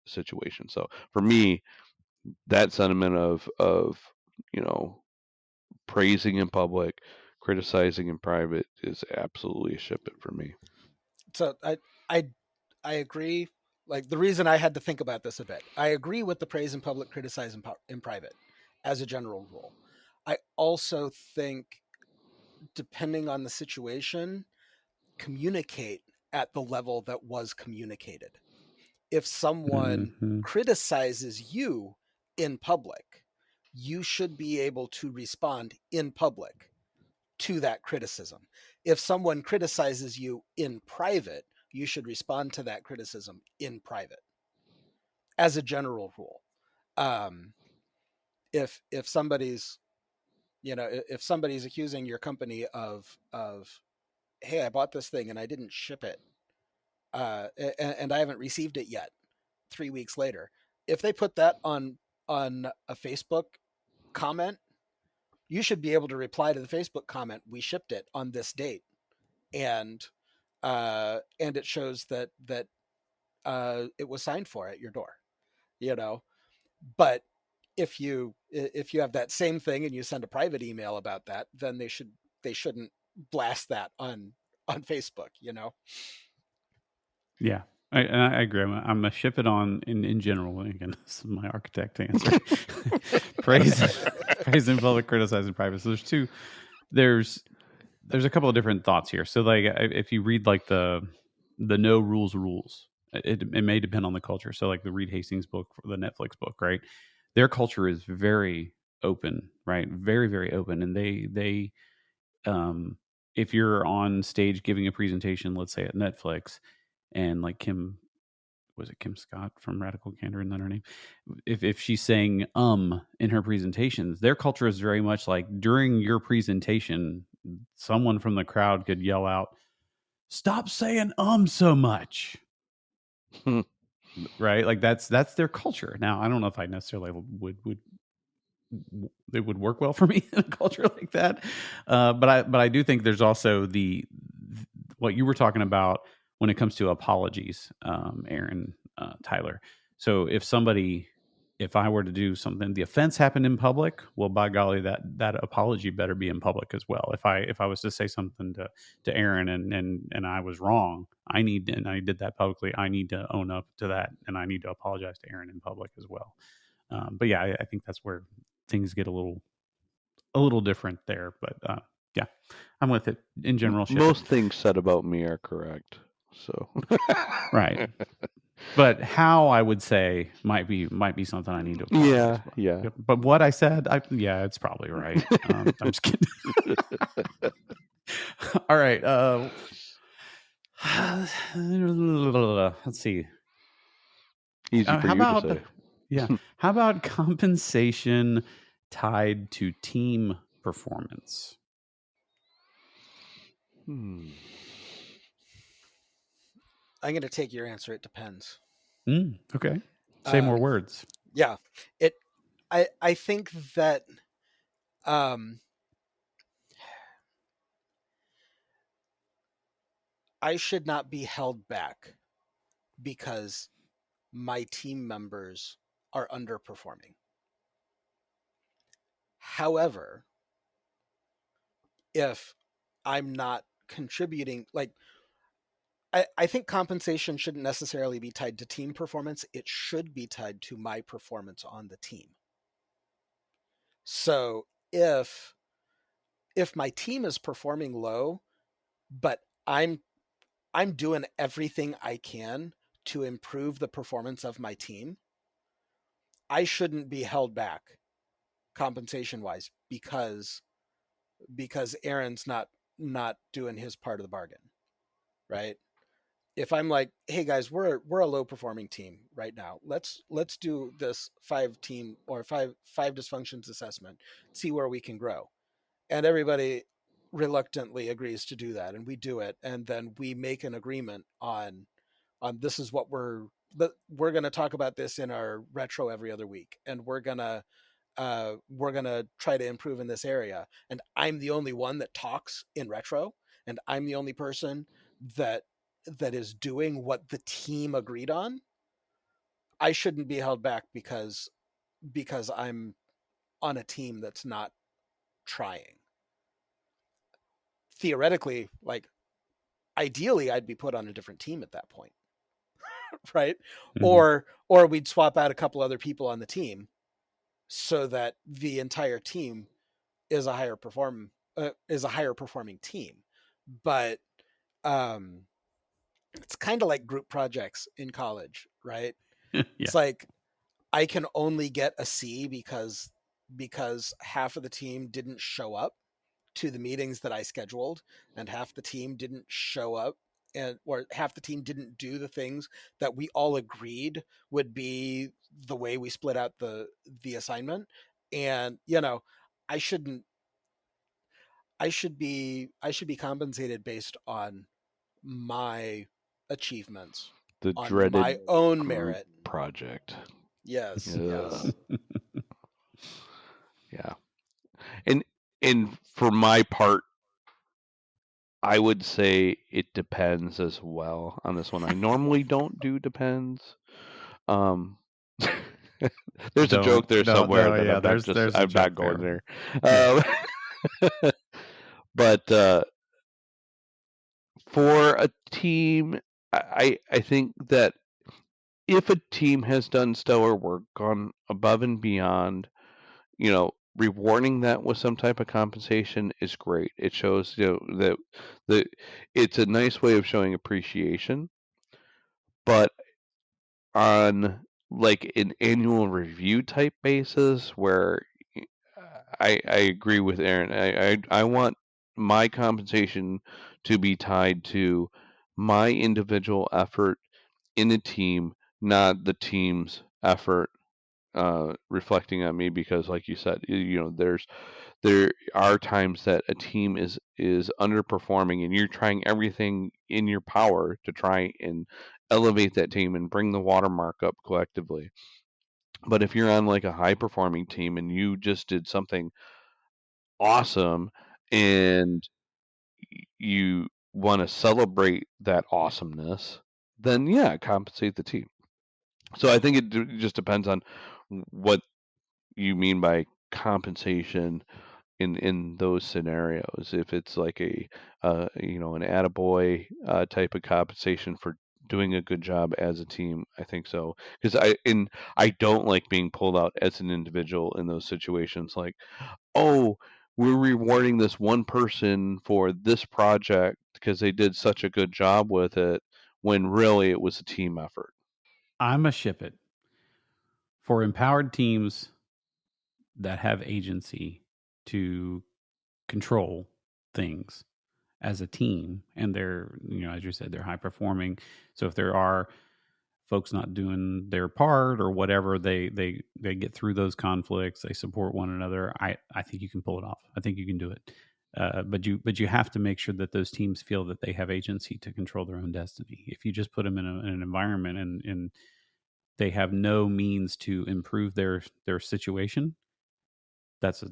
situation. So for me, that sentiment of you know praising in public, criticizing in private is absolutely a ship it for me. So I I agree. Like the reason I had to think about this a bit, I agree with the praise in public, criticize in private, as a general rule. I also think, depending on the situation, communicate at the level that was communicated. If someone Mhm. criticizes you in public, you should be able to respond in public to that criticism. If someone criticizes you in private, you should respond to that criticism in private, as a general rule. Um, if somebody's if somebody's accusing your company of hey, I bought this thing and I didn't ship it, and I haven't received it yet, 3 weeks later, if they put that on a Facebook comment, you should be able to reply to the Facebook comment, "We shipped it on this date," and it shows that it was signed for at your door. You know, but if you have that same thing and you send a private email about that, then they shouldn't blast that on Facebook. Yeah, I agree. I'm a ship it on in general. Again, this is my architect answer. praise, praise in public, criticize in private. So there's two. There's a couple of different thoughts here. So like if you read like the no rules, it may depend on the culture. So like the Reed Hastings book, the Netflix book, right? Their culture is very open, right? Very very open, and they um if you're on stage giving a presentation, let's say at Netflix, and like Kim Scott from Radical Candor, isn't that her name? If she's saying in her presentations, their culture is very much like during your presentation, someone from the crowd could yell out, "Stop saying so much." Right? Like that's their culture. Now, I don't know if I necessarily would it would work well for me in a culture like that. But I do think there's also what you were talking about when it comes to apologies, Aaron, Tyler. So if somebody if I were to do something, the offense happened in public. Well, by golly, that apology better be in public as well. If I was to say something to Aaron and I was wrong, I did that publicly. I need to own up to that, and I need to apologize to Aaron in public as well. But yeah, I think that's where things get a little different there. But yeah, I'm with it in general. Most things said about me are correct. So right. But how I would say might be something I need to apologize for. Yeah. But what I said, it's probably right. I'm just kidding. All right. Let's see. Easy for how you about to say. how about compensation tied to team performance? I'm going to take your answer. It depends. Okay. Say more words. Yeah. I think that I should not be held back because my team members are underperforming. However, if I'm not contributing, like, I think compensation shouldn't necessarily be tied to team performance. It should be tied to my performance on the team. So if my team is performing low, but I'm doing everything I can to improve the performance of my team, I shouldn't be held back compensation wise because Aaron's not doing his part of the bargain, right? If I'm like, hey guys, we're a low performing team right now. Let's do this 5 dysfunctions assessment, see where we can grow. And everybody reluctantly agrees to do that, and we do it, and then we make an agreement on this is what we're going to talk about this in our retro every other week, and we're going to try to improve in this area. And I'm the only one that talks in retro, and I'm the only person that is doing what the team agreed on. I shouldn't be held back because I'm on a team that's not trying. Theoretically, like, ideally I'd be put on a different team at that point. Right? Mm-hmm. Or we'd swap out a couple other people on the team so that the entire team is a higher performing team. But it's kind of like group projects in college, right? Yeah. It's like I can only get a C because half of the team didn't show up to the meetings that I scheduled, and half the team didn't show up, or half the team didn't do the things that we all agreed would be the way we split out the assignment. And I should be compensated based on my achievements, the on dreaded my own merit project. Yes. Yes. Yeah. And for my part, I would say it depends as well on this one. I normally don't do depends. There's a joke there somewhere that I'm not going there. But for a team, I think that if a team has done stellar work, gone above and beyond, rewarding that with some type of compensation is great. It shows that it's a nice way of showing appreciation. But on like an annual review type basis, where I agree with Aaron, I want my compensation to be tied to my individual effort in a team, not the team's effort reflecting on me. Because like you said, there are times that a team is underperforming, and you're trying everything in your power to try and elevate that team and bring the watermark up collectively. But if you're on like a high performing team and you just did something awesome, and you want to celebrate that awesomeness, then yeah, compensate the team. So I think it just depends on what you mean by compensation in those scenarios. If it's like an attaboy type of compensation for doing a good job as a team, I think so. Because I don't like being pulled out as an individual in those situations. Like, oh, we're rewarding this one person for this project because they did such a good job with it, when really it was a team effort. I'm a ship it for empowered teams that have agency to control things as a team, and they're, as you said, they're high performing. So if there are folks not doing their part or whatever, they get through those conflicts, they support one another. I think you can pull it off. I think you can do it. But you have to make sure that those teams feel that they have agency to control their own destiny. If you just put them in an environment and they have no means to improve their situation, that's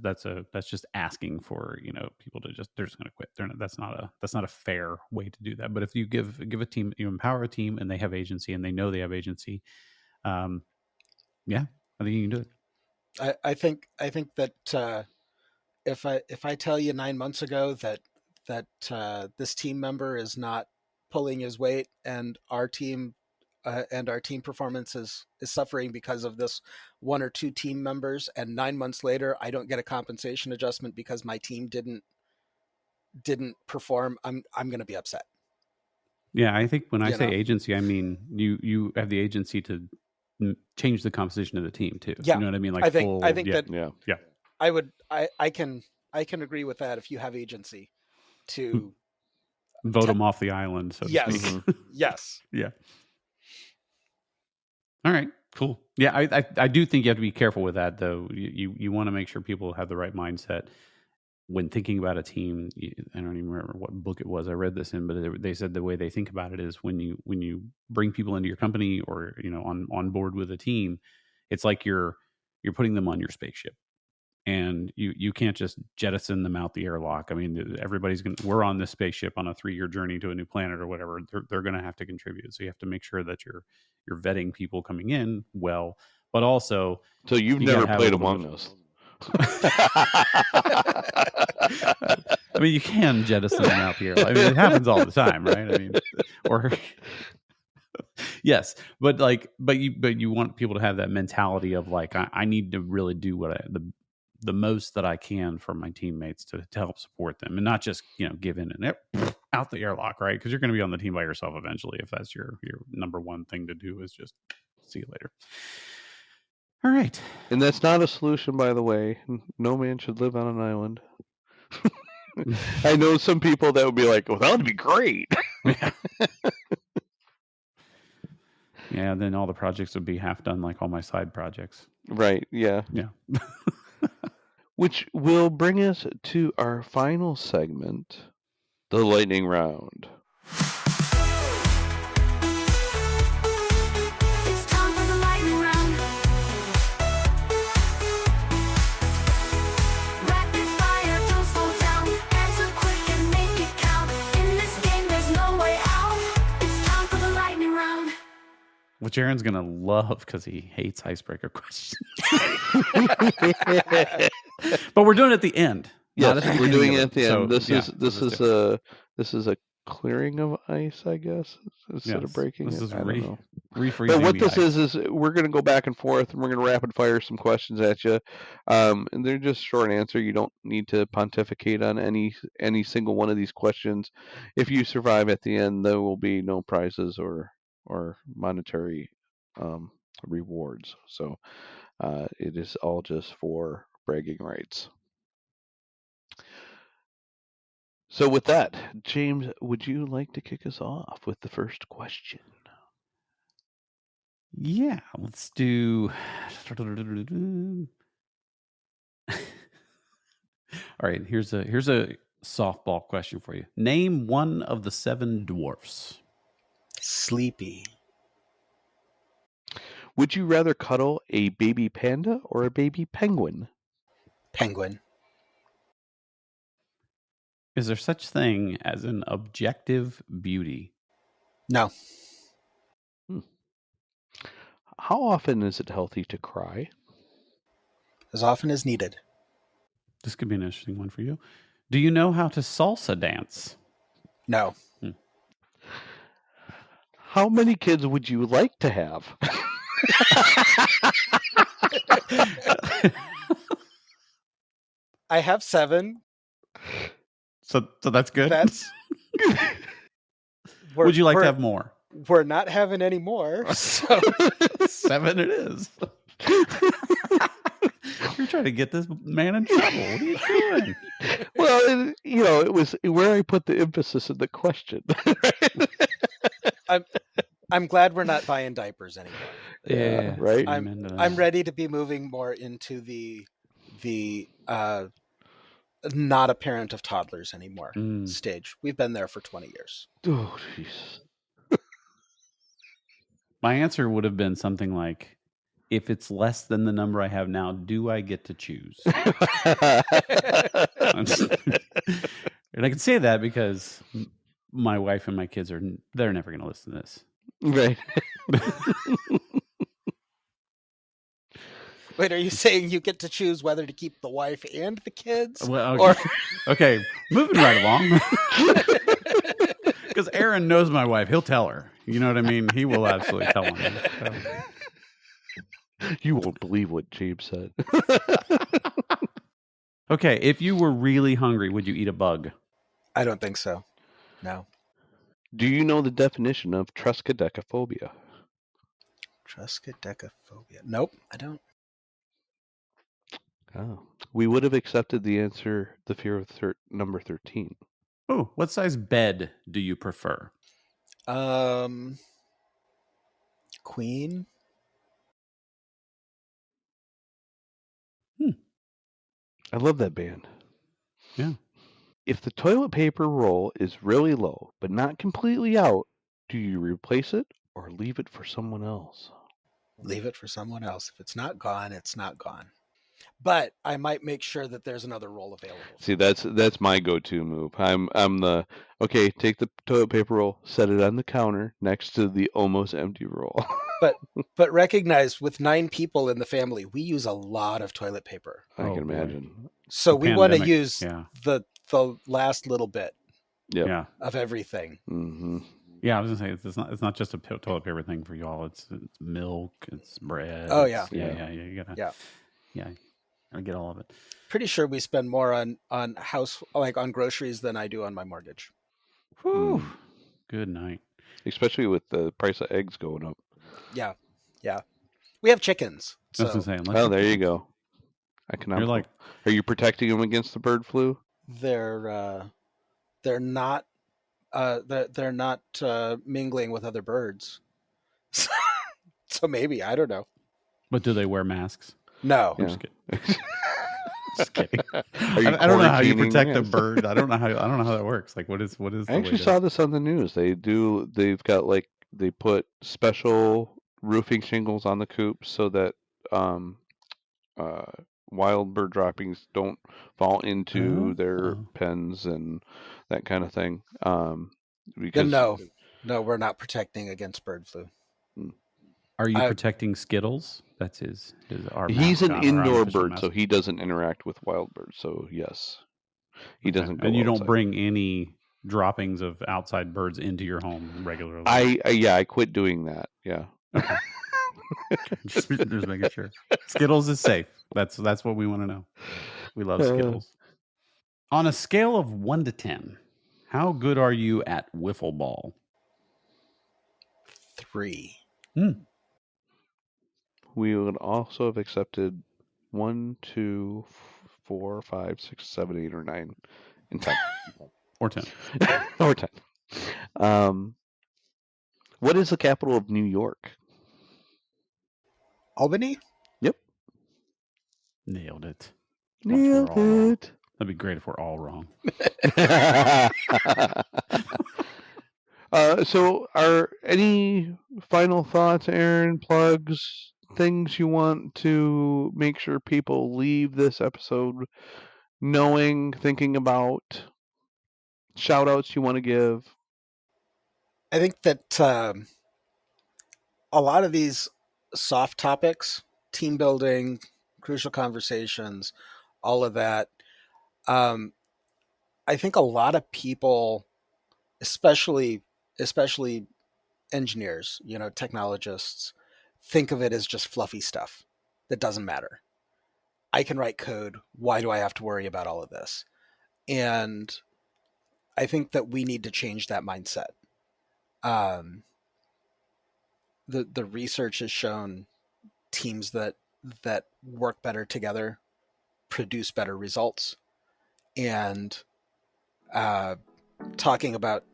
just asking for people to they're just going to quit. That's not a fair way to do that. But if you give a team, you empower a team, and they have agency and they know they have agency, yeah, I think you can do it. I think that if I tell you 9 months ago that this team member is not pulling his weight, and our team performance is suffering because of this one or two team members, and 9 months later I don't get a compensation adjustment because my team didn't perform, I'm going to be upset. Yeah, I think when I say agency, I mean you have the agency to change the composition of the team too. Yeah, you know what I mean? Like I think that yeah. I can agree with that. If you have agency to vote them off the island, so to speak. Yes. Yeah. All right, cool. Yeah, I do think you have to be careful with that, though. You want to make sure people have the right mindset when thinking about a team. I don't even remember what book it was I read this in, but they said the way they think about it is when you bring people into your company or on board with a team, it's like you're putting them on your spaceship. And you can't just jettison them out the airlock. I mean, we're on this spaceship on a 3-year journey to a new planet or whatever. They're going to have to contribute. So you have to make sure that you're vetting people coming in well, but also. So you've never played Among Us. I mean, you can jettison them out the airlock. I mean, it happens all the time, right? I mean, or. Yes, but you want people to have that mentality of like, I need to really do what the most that I can for my teammates to help support them, and not just give in and out the airlock, right? Because you're going to be on the team by yourself eventually if that's your number one thing to do is just see you later. All right, and that's not a solution, by the way. No man should live on an island. I know some people that would be like, well, that would be great. Yeah, then all the projects would be half done, like all my side projects. Right, yeah. Which will bring us to our final segment, the lightning round. It's time for the lightning round. Rapid fire, don't slow down. Answer quick and make it count. In this game, there's no way out. It's time for the lightning round. Which Aaron's going to love because he hates icebreaker questions. But we're doing it at the end. Yes, we're doing it at the end. This is a clearing of ice, I guess, instead of breaking it. I don't know. But what this is we're going to go back and forth, and we're going to rapid fire some questions at you. And they're just short answer. You don't need to pontificate on any single one of these questions. If you survive at the end, there will be no prizes or monetary rewards. So it is all just for bragging rights. So with that, James, would you like to kick us off with the first question? Yeah, let's do. All right, here's a softball question for you. Name one of the 7 dwarfs. Sleepy. Would you rather cuddle a baby panda or a baby penguin? Penguin. Is there such thing as an objective beauty? No. How often is it healthy to cry? as often as needed. This could be an interesting one for you. Do you know how to salsa dance? No. How many kids would you like to have? I have 7. So that's good. That's. Would you like to have more? We're not having any more. So 7 it is. You're trying to get this man in trouble. What are you doing? Well, it was where I put the emphasis in the question. I'm glad we're not buying diapers anymore. Yeah, right. I'm ready to be moving more into the not a parent of toddlers anymore stage. We've been there for 20 years. Oh, jeez. My answer would have been something like, if it's less than the number I have now, do I get to choose? And I can say that because my wife and my kids they're never going to listen to this. Right. Wait, are you saying you get to choose whether to keep the wife and the kids? Well, Or okay, moving right along. Because Aaron knows my wife. He'll tell her. You know what I mean? He will absolutely tell her. So. You won't believe what James said. Okay, if you were really hungry, would you eat a bug? I don't think so. No. Do you know the definition of triskaidekaphobia? Triskaidekaphobia. Nope, I don't. Oh, we would have accepted the answer, the fear of number 13. Oh, what size bed do you prefer? Queen. I love that band. Yeah. If the toilet paper roll is really low, but not completely out, do you replace it or leave it for someone else? Leave it for someone else. If it's not gone, it's not gone. But I might make sure that there's another roll available. See, that's my go-to move. I'm the okay. Take the toilet paper roll, set it on the counter next to the almost empty roll. But recognize, with 9 people in the family, we use a lot of toilet paper. I can boy. imagine. So we want to Pandemic, use yeah. the last little bit Yep. Yeah. of everything. Mm-hmm. Yeah, I was gonna say it's not just a toilet paper thing for y'all. It's milk, it's bread. Oh, yeah. You gotta gotta get all of it. Pretty sure we spend more on house, like on groceries, than I do on my mortgage. Whew. Good night. Especially with the price of eggs going up. Yeah. We have chickens. I was So gonna say, Oh, there you go. Economical. You're like, Are you protecting them against the bird flu? they're not mingling with other birds. So maybe, I don't know. but do they wear masks? No. I'm Yeah. just kidding. Just kidding. Are you I don't know how you quarantining? protect a Yes. bird. I don't know how that works. Like, what is I the actually way saw this on the news. They've got they put special roofing shingles on the coops so that wild bird droppings don't fall into their pens and that kind of thing. Because No, we're not protecting against bird flu. Are you protecting Skittles? That's his our he's mascot, an our indoor unofficial bird, so mascot. he doesn't interact with wild birds. So yes, he doesn't go And you don't outside. bring any droppings of outside birds into your home regularly. I quit doing that. Yeah. Okay. just making sure. Skittles is safe. That's what we want to know. We love Skittles. On a scale of 1 to 10, how good are you at wiffle ball? 3. We would also have accepted 1, 2, 4, 5, 6, 7, 8, or 9, and 10. Or 10. Or 10. What is the capital of New York? Albany? Yep. Nailed it. Nailed it. That'd be great if we're all wrong. So, are any final thoughts, Aaron, plugs, things you want to make sure people leave this episode knowing, thinking about, shout outs you want to give? I think that a lot of these soft topics, team building, crucial conversations, all of that. I think a lot of people, especially engineers, technologists, think of it as just fluffy stuff that doesn't matter. I can write code. Why do I have to worry about all of this? And I think that we need to change that mindset. The research has shown teams that work better together produce better results. And talking about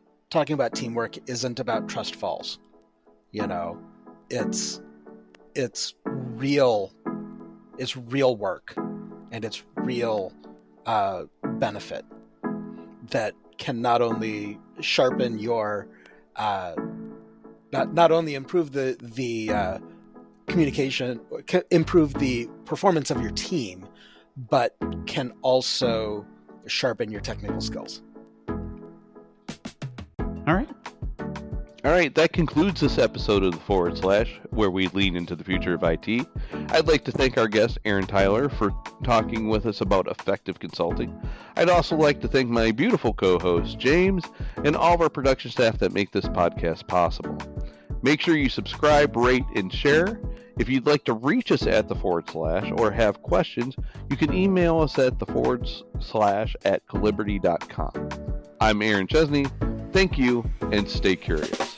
teamwork isn't about trust falls. It's real work, and it's real benefit that can not only sharpen your not only improve the communication, improve the performance of your team, but can also sharpen your technical skills. All right, that concludes this episode of the Forward Slash, where we lean into the future of IT. I'd like to thank our guest, Aaron Tyler, for talking with us about effective consulting. I'd also like to thank my beautiful co-host, James, and all of our production staff that make this podcast possible. Make sure you subscribe, rate, and share. If you'd like to reach us at the Forward Slash or have questions, you can email us at theforwardslash@callibrity.com. I'm Aaron Chesney. Thank you, and stay curious.